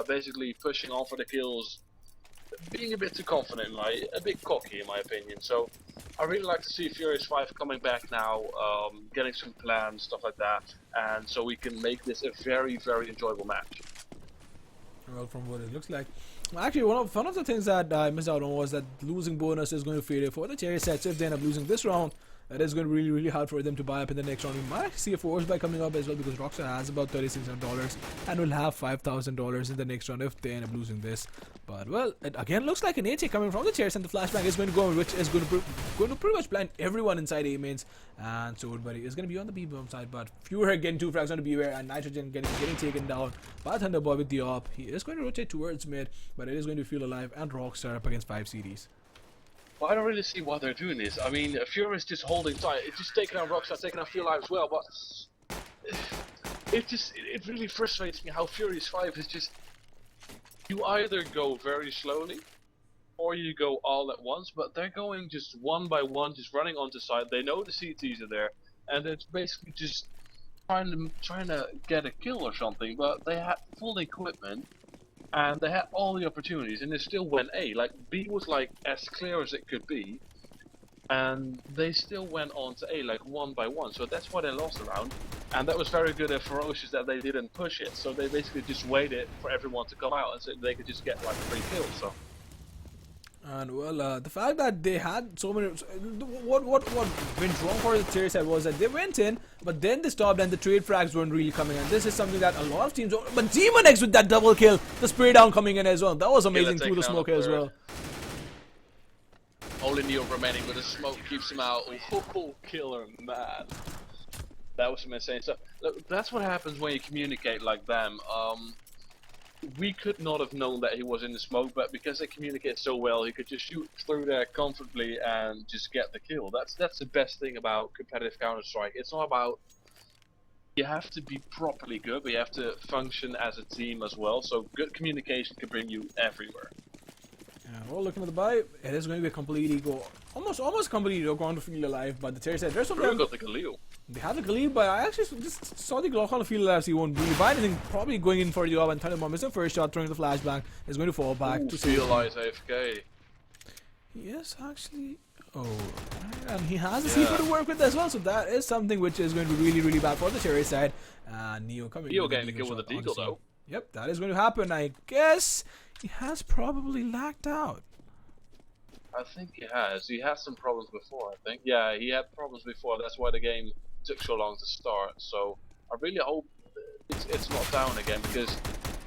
basically pushing on for the kills, being a bit too confident, like a bit cocky in my opinion. So I really like to see Furious 5 coming back now, getting some plans, stuff like that, and so we can make this a very, very enjoyable match. Well, from what it looks like. Well, actually, one of the things that I missed out on was that losing bonus is going to fade for the Cherry sets. If they end up losing this round, that is going to be really, really hard for them to buy up in the next round. We might actually see a force buy coming up as well, because Rockstar has about $3,600 and will have $5,000 in the next round if they end up losing this. But well, it again looks like an AT coming from the Cherry, and the flashbang is going to go, which is going to pretty much blind everyone inside A mains. And so Buddy is going to be on the B bomb side, but Fuhrer getting 2 frags on the Beware, and Nitrogen getting taken down by Thunderboy with the op. He is going to rotate towards mid, but it is going to Feel Alive and Rockstar up against 5 CDs. Well, I don't really see why they're doing this. I mean, Fury is just holding tight. It's just taking out Rockstar, taking out Feel Alive as well, but it really frustrates me how Furious 5 is just, you either go very slowly or you go all at once, but they're going just one by one, just running onto side. They know the CTs are there, and it's basically just trying to get a kill or something, but they had full equipment and they had all the opportunities, and they still went A. Like, B was like as clear as it could be, and they still went on to A, like one by one. So that's why they lost the round, and that was very good at Ferocious that they didn't push it. So they basically just waited for everyone to come out, and so they could just get like 3 kills. So. And well, the fact that they had so many, what went wrong for the Terry side was that they went in, but then they stopped, and the trade frags weren't really coming in. This is something that a lot of teams don't. But Demon X with that double kill, the spray down coming in as well. That was amazing through the taken out smoke the as third. well. Only Neo remaining, but the smoke keeps him out. Oh, killer, man. That was some insane stuff. Look, that's what happens when you communicate like them. We could not have known that he was in the smoke, but because they communicate so well, he could just shoot through there comfortably and just get the kill. That's the best thing about competitive Counter-Strike. It's not about, you have to be properly good, but you have to function as a team as well. So good communication can bring you everywhere. And we're looking at the buy. It is going to be a complete eco. Almost complete eco on the field alive, but the Terry side. There's We've something. got the Galil. They have the Khalil, but I actually just saw the Glock on the field alive, so he won't really buy anything. Probably going in for the job, and Thunderbomb is the first shot, throwing the flashbang. Is going to fall back to Feel safety. like AFK. Yes, actually. Oh, right. And he has a C4 to work with as well, so that is something which is going to be really, really bad for the Cherry side. And Neo coming. Neo with a getting the kill shot with a on deagle scene. though. Yep, that is going to happen. I guess he has probably lagged out. I think he has. He had some problems before, I think. Yeah, he had problems before. That's why the game took so long to start. So I really hope it's not down again, because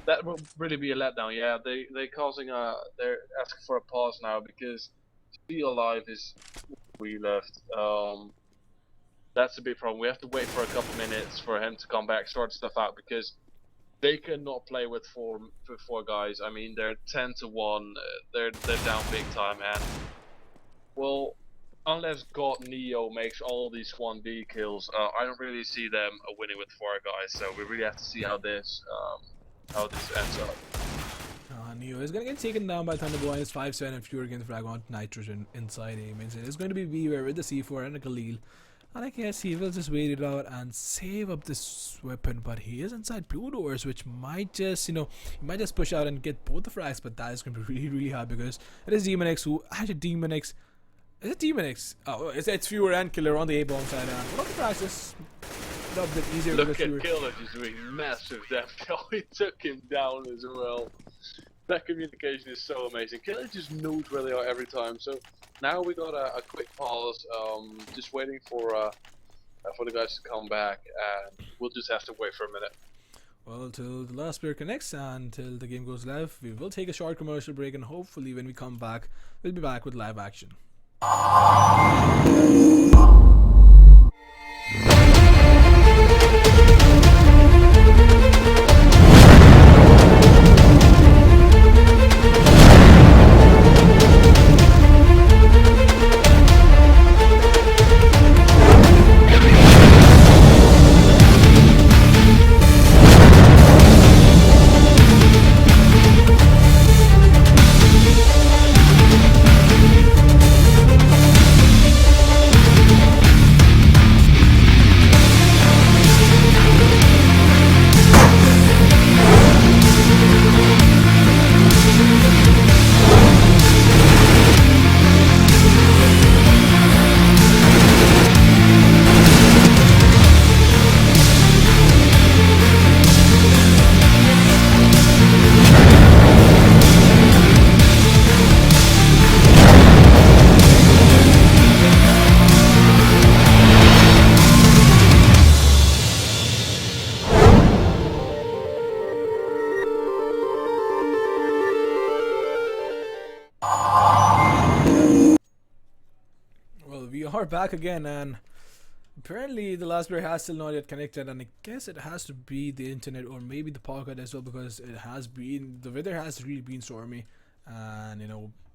that will really be a letdown. Yeah, they're asking for a pause now because Feel Alive is we left. That's a big problem. We have to wait for a couple minutes for him to come back, sort stuff out, because they cannot play with four guys. I mean, they're 10-1. They're down big time, and well, unless God Neo makes all these 1v kills, I don't really see them winning with 4 guys. So we really have to see how this ends up. Neo is going to get taken down by Thunderboy. It's 5-7 and fewer against Fragment Nitrogen inside aim. It's going to be Beware with the C4 and a Khalil. And I guess he will just wait it out and save up this weapon, but he is inside blue doors, which might just, he might just push out and get both the frags, but that is going to be really, really hard because it is Demon X who, actually Demon X, is it Demon X? Oh, it's Fewer and Killer on the A-bomb side, and one of the frags is a bit easier. Look because at Killer just doing massive damage. He took him down as well. That communication is so amazing. Killer just knows where they are every time, so now we got a quick pause, just waiting for the guys to come back, and we'll just have to wait for a minute. Well, till the last player connects and till the game goes live, we will take a short commercial break, and hopefully when we come back, we'll be back with live action. We are back again, and apparently the last player has still not yet connected, and I guess it has to be the internet or maybe the pocket as well, because the weather has really been stormy, and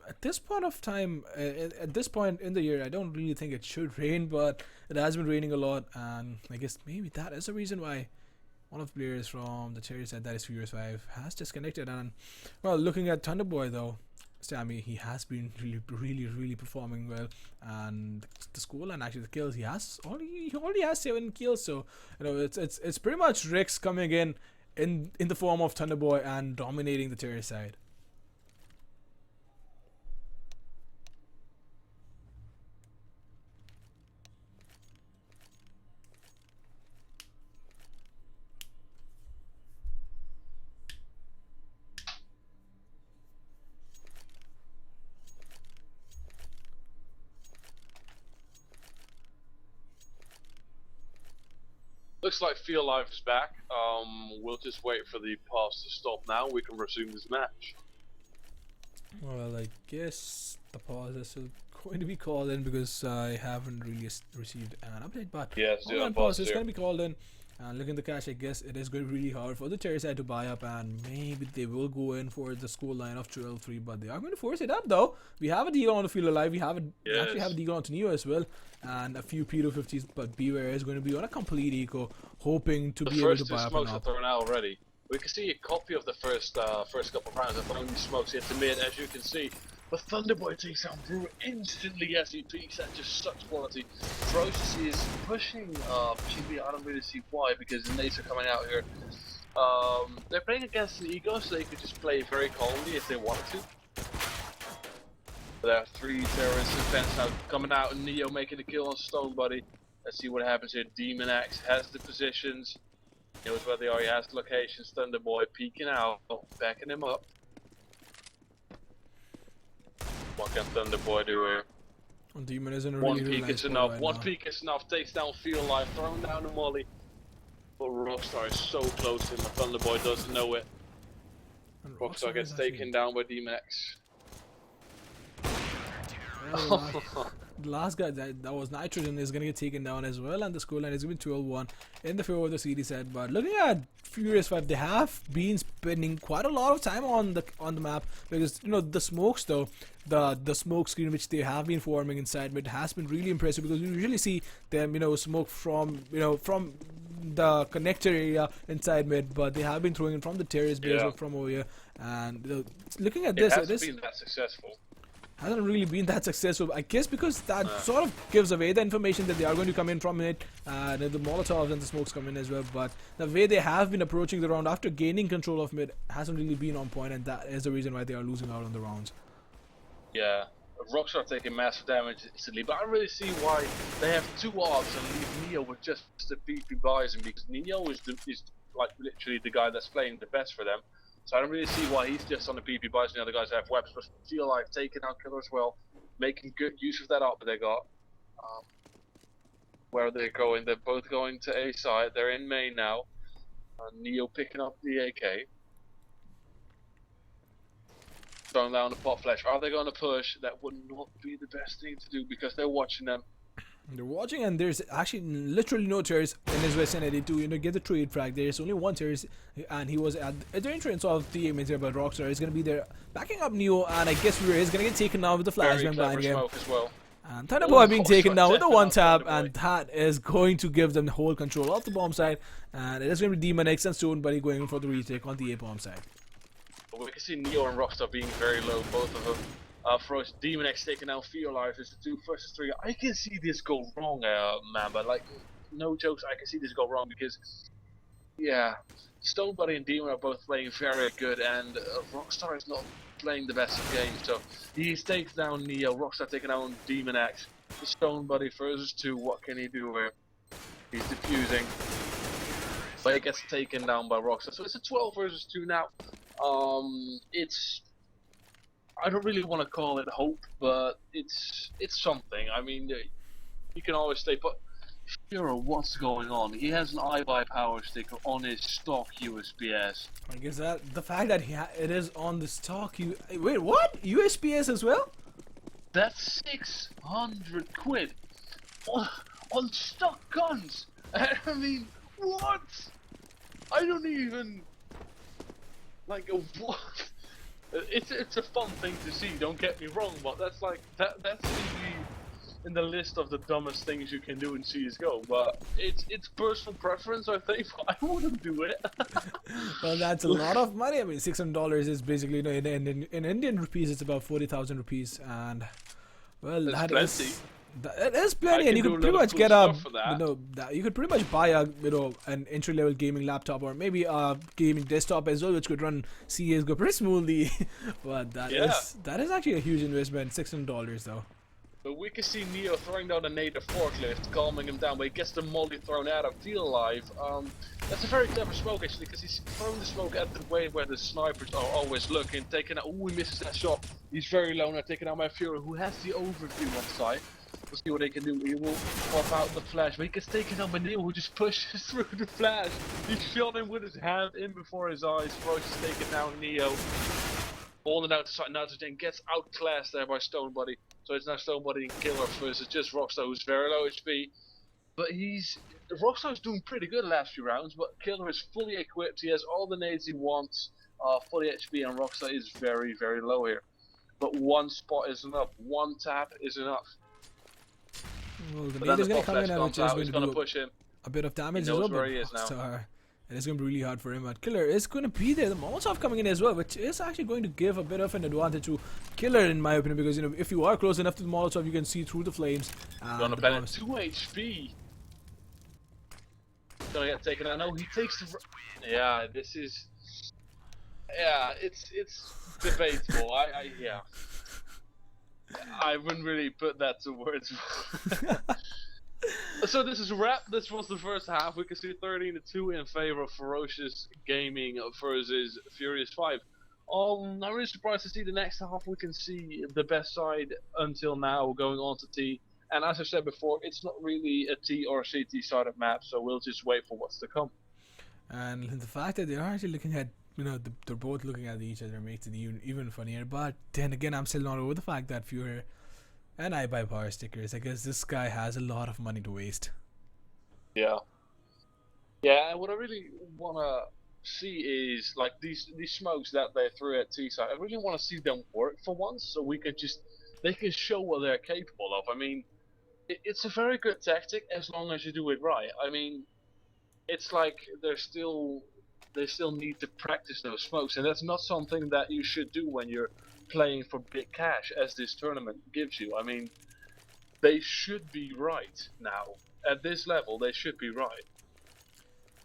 at this point of time, at this point in the year, I don't really think it should rain, but it has been raining a lot, and I guess maybe that is the reason why one of the players from the Cherry side, that is Furious 5, has disconnected. And well, looking at Thunderboy though, Sammy, he has been really performing well, and the score and actually the kills he already has 7 kills, so it's pretty much Rex coming in the form of Thunderboy and dominating the Terror side. Looks like Feel Alive is back. We'll just wait for the pause to stop now. We can resume this match. Well, I guess the pause is still going to be called in because I haven't really received an update, but Yes, do online a pause pause is here. going to be called in. And looking at the cash, I guess it is going to be really hard for the Cherry side to buy up, and maybe they will go in for the score line of 12-3, but they are going to force it up though. We have a deal on the Feel Alive, we actually have a deal on to Neo as well, and a few Pedo 50s, but Beware is going to be on a complete eco, hoping to The be able first to two buy up smokes and are up. thrown out already. We can see a copy of the first couple of rounds. If only smokes hit the mid, as you can see. But Thunderboy takes down Brewer instantly as he peaks. That's just such quality. Ferocious is pushing GB. I don't really see why, because the nades are coming out here. They're playing against the Ego, so they could just play very calmly if they wanted to. But there are 3 terrorists in fence now coming out, and Neo making the kill on Stone Buddy. Let's see what happens here. Demon X has the positions. He knows where they are, he has the locations. Thunderboy peeking out, backing him up. What can Thunderboy do here? Demon isn't a One really peek nice is ball enough, right one now. peek is enough. Takes down Feel Life, throwing down the molly. But Rockstar is so close to him, and Thunderboy doesn't know it. And Rockstar gets is actually- taken down by Demon X. Well, the last guy that was Nitrogen is gonna get taken down as well, and the scoreline is going to be 12-1 in the favor of the CD set. But looking at Furious 5, they have been spending quite a lot of time on the map, because you know the smokes though, the smoke screen which they have been forming inside mid has been really impressive, because you usually see them smoke from from the connector area inside mid, but they have been throwing it from the terrace base or from over here. And looking at It this, hasn't been that successful. hasn't really been that successful, I guess, because that sort of gives away the information that they are going to come in from it, and the Molotovs and the smokes come in as well. But the way they have been approaching the round after gaining control of mid hasn't really been on point, and that is the reason why they are losing out on the rounds. Yeah, Rockstar taking massive damage instantly, but I don't really see why they have 2 ops and leave Neo with just the PP Bison, because Neo is like literally the guy that's playing the best for them. So I don't really see why he's just on the PP Bison. The other guys have weapons, but Feel Like taking out Killer as well, making good use of that op they got. Where are they going? They're both going to A side. They're in main now. Neo picking up the AK. Throwing down the pot flash. Are they going to push? That would not be the best thing to do, because they're watching them. They're watching, and there's actually literally no terrorist in his vicinity to get the trade frag. There's only 1 terrorist, and he was at the entrance of the main here, but Rockstar is going to be there backing up Neo, and I guess Fury is going to get taken down with the Very flashbang clever behind him. smoke as well. And Thunderboy being taken down with the Rockstar 1 tap, taking out and that is going to give them the whole control of the bomb side. And it is going to be Demon X and Stone Buddy going for the retake on the A bomb side. But we can see Neo and Rockstar being very low, both of them. For us, Demon X taking down Feel Life is the 2 versus 3. I can see this go wrong, man, but like, no jokes, I can see this go wrong, because, yeah, Stone Buddy and Demon are both playing very good, and Rockstar is not playing the best of games, so he's taking down Neo, Rockstar taking down Demon X. Stone Buddy versus 2, what can he do here? He's defusing, but he gets taken down by Rockstar, so it's a 12 versus 2 now. I don't really want to call it hope, but it's something. I mean, you can always say, but Furo, what's going on? He has an iBuy power sticker on his stock USPS. I guess that the fact that it is on the stock. Wait, what? USPS as well? That's 600 quid on stock guns. I mean, what? I don't even like what. It's a fun thing to see. Don't get me wrong, but that's like that's in the list of the dumbest things you can do in CS:GO. But it's personal preference, I think. I wouldn't do it. Well, that's a lot of money. I mean, $600 is basically, in Indian rupees, it's about 40,000 rupees, and well, That's plenty. That is plenty, I and you can could do a pretty lot much of get cool a, stuff for that. you could pretty much buy a, an entry-level gaming laptop, or maybe a gaming desktop as well, which could run CS:GO pretty smoothly. But that is actually a huge investment, $600 though. But we can see Neo throwing down a native forklift, calming him down, but he gets the molly thrown out of Feel Alive. That's a very clever smoke actually, because he's throwing the smoke at the way where the snipers are always looking, taking out. Oh, he misses that shot. He's very low now, taking out my Fury, who has the overview on side. We'll see what they can do. He will pop out the flash, but he gets taken out by Neo, who just pushes through the flash. He shot him with his hand in before his eyes. Frost is taking down Neo. Falling out to side, Nitrogen gets outclassed there by Stone Buddy. So it's now Stone Buddy and Killer versus just Rockstar, who's very low HP. But Rockstar's doing pretty good the last few rounds, but Killer is fully equipped. He has all the nades he wants, fully HP, and Rockstar is very, very low here. But 1 spot is enough. 1 tap is enough. Well, the But nade then is the going pop to come flash in, comes which is out. going He's to going to do push him. a bit of damage He as well, knows but where he is now. Rockstar And it's going to be really hard for him. But Killer is going to be there. The Molotov coming in as well, which is actually going to give a bit of an advantage to Killer, in my opinion, because if you are close enough to the Molotov, you can see through the flames. Gonna bet at 2 HP. Gonna get taken out. No, he takes the. Yeah, this is. Yeah, it's debatable. Yeah. I wouldn't really put that to words. So this is a wrap. This was the first half. We can see 13-2 in favor of Ferocious Gaming versus Furious 5. I'm really surprised to see the next half. We can see the best side until now going on to T. And as I said before, it's not really a T or CT side of map, so we'll just wait for what's to come. And the fact that they are actually looking at, they're both looking at each other makes it even funnier. But then again, I'm still not over the fact that Fuhrer and I buy power stickers. I guess this guy has a lot of money to waste. Yeah. Yeah, and what I really wanna see is like these smokes that they threw at T side. I really want to see them work for once, so they can show what they're capable of. I mean, it's a very good tactic as long as you do it right. I mean, it's like they still need to practice those smokes, and that's not something that you should do when you're playing for big cash, as this tournament gives you. I mean, they should be right now. At this level, they should be right.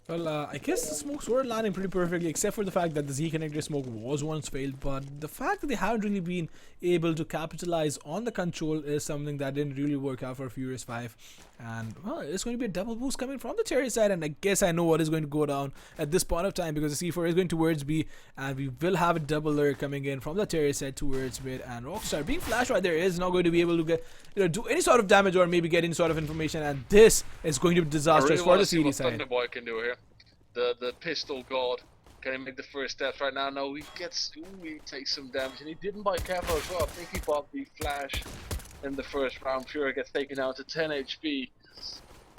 Well, I guess the smokes were landing pretty perfectly, except for the fact that the Z connector smoke was once failed. But the fact that they haven't really been able to capitalize on the control is something that didn't really work out for Furious 5. And well, it's going to be a double boost coming from the Cherry side, and I guess I know what is going to go down at this point of time, because the C4 is going towards B, and we will have a double lurk coming in from the Cherry side towards mid. And Rockstar, being flashed right there, is not going to be able to get do any sort of damage or maybe get any sort of information, and this is going to be disastrous for the CD side. Thunderboy can do here. The pistol god. Can he make the first steps right now? No, he takes some damage, and he didn't buy Capo as well. I think he bought the flash in the first round. Fuhrer gets taken down to 10 HP.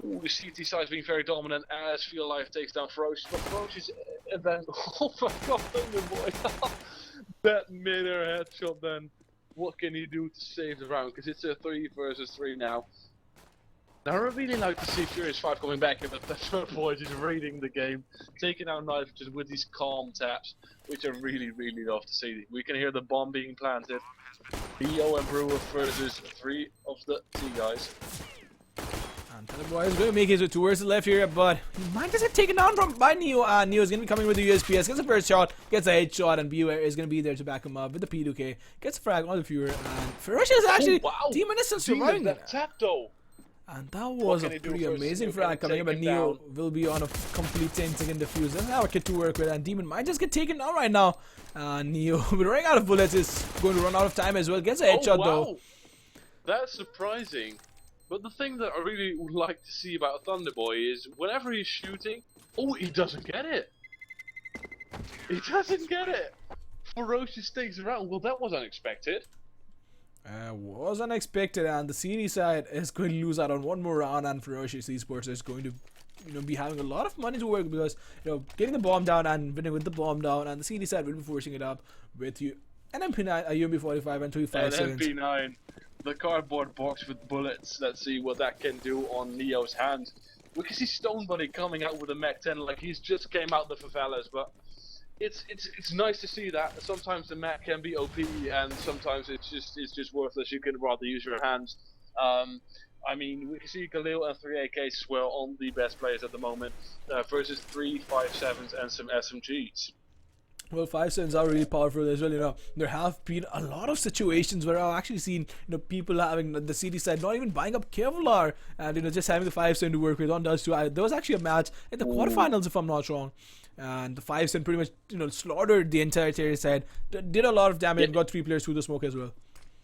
Ooh, the CT side is being very dominant as Feel Life takes down Ferocious. But Ferocious, and then, oh my god, Thunderboy. That mid-air headshot then. What can he do to save the round? Because it's a 3 versus 3 now. Now I really like to see Furious 5 coming back here, but Thunderboy just reading the game, taking out Nitrogen with these calm taps, which I really love to see. We can hear the bomb being planted. Leo and Brewer versus 3 of the T guys. And Thunderboy is going to make his way towards the left here, but he might just get taken down by Neo. And Neo is going to be coming with the USPS, gets the first shot, gets a headshot, and Beware is going to be there to back him up with the P2K, gets a frag on the Fuhrer, and Ferocious is actually, Demon is still surviving that tap though. And that was a pretty amazing frag coming up, but Neo will be on a complete 10-second defuse. Doesn't have a kit to work with, and Demon might just get taken down right now. Neo, running out of bullets, is going to run out of time as well. Gets a headshot though. That's surprising. But the thing that I really would like to see about Thunderboy is whenever he's shooting, he doesn't get it. He doesn't get it. Ferocious takes it out. Well, that was unexpected. Was unexpected, and the CD side is going to lose out on one more round, and Ferocious Esports is going to be having a lot of money to work, because getting the bomb down and winning with the bomb down, and the CD side will be forcing it up with an MP9, a UMP45, and 2.5 seconds. MP9, the cardboard box with bullets. Let's see what that can do on Neo's hand. We can see Stone Buddy coming out with a Mac 10 like he's just came out the favelas, but it's nice to see that. Sometimes the Mac can be OP, and sometimes it's just worthless. You can rather use your hands. I mean, we can see Khalil and 3 AKs as well on the best players at the moment versus 3 5.7s and some SMGs. Well, 5.7s are really powerful as well. There have been a lot of situations where I've actually seen people having the CD side not even buying up Kevlar, and just having the 5.7 to work with on Dust 2. There was actually a match in the quarterfinals, if I'm not wrong, and the 5.7 pretty much slaughtered the entire Terry side, did a lot of damage, and got 3 players through the smoke as well.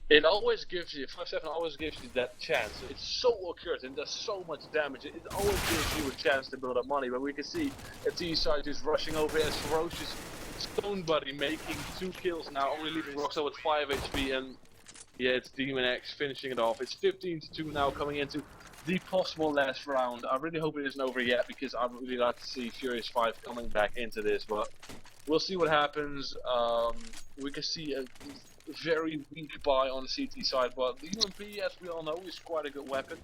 It always gives you, 5.7 always gives you that chance. It's so accurate and does so much damage. It always gives you a chance to build up money. But we can see a T side just rushing over as Ferocious. Stone Buddy making 2 kills now, only leaving Rockstar with 5 HP, and yeah, it's Demon X finishing it off. It's 15-2 now, coming into the possible last round. I really hope it isn't over yet, because I'd really like to see Furious 5 coming back into this, but we'll see what happens. We can see very weak buy on the CT side, but the UMP, as we all know, is quite a good weapon.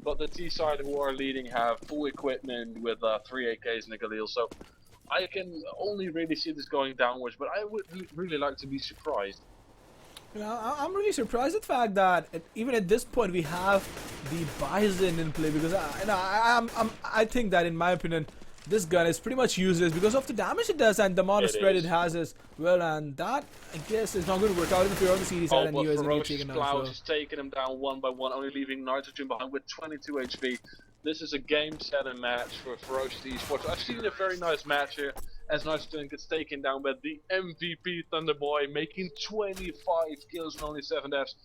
But the T side, who are leading, have full equipment with 3 AKs and a Galil, so I can only really see this going downwards, but I would really like to be surprised. You know, I'm really surprised at the fact that even at this point we have the Bison in play, because I think that, in my opinion, this gun is pretty much useless because of the damage it does and the amount of spread it has as well, and that, I guess, is not going to work out in the favor of the CD side, and but he is going to get Ferocious taken down. Cloud So. is taking him down one by one, only leaving Nitrogen behind with 22 HP. This is a game-setting match for Ferocious Esports. I've seen a very nice match here as Nitrogen gets taken down by the MVP Thunderboy, making 25 kills and only 7 deaths.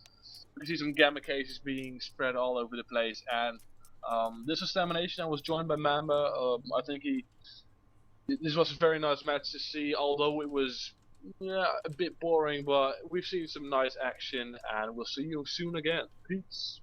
We see some gamma cases being spread all over the place, and this was Stamination. I was joined by Mamba. I think this was a very nice match to see, although it was a bit boring, but we've seen some nice action, and we'll see you soon again. Peace.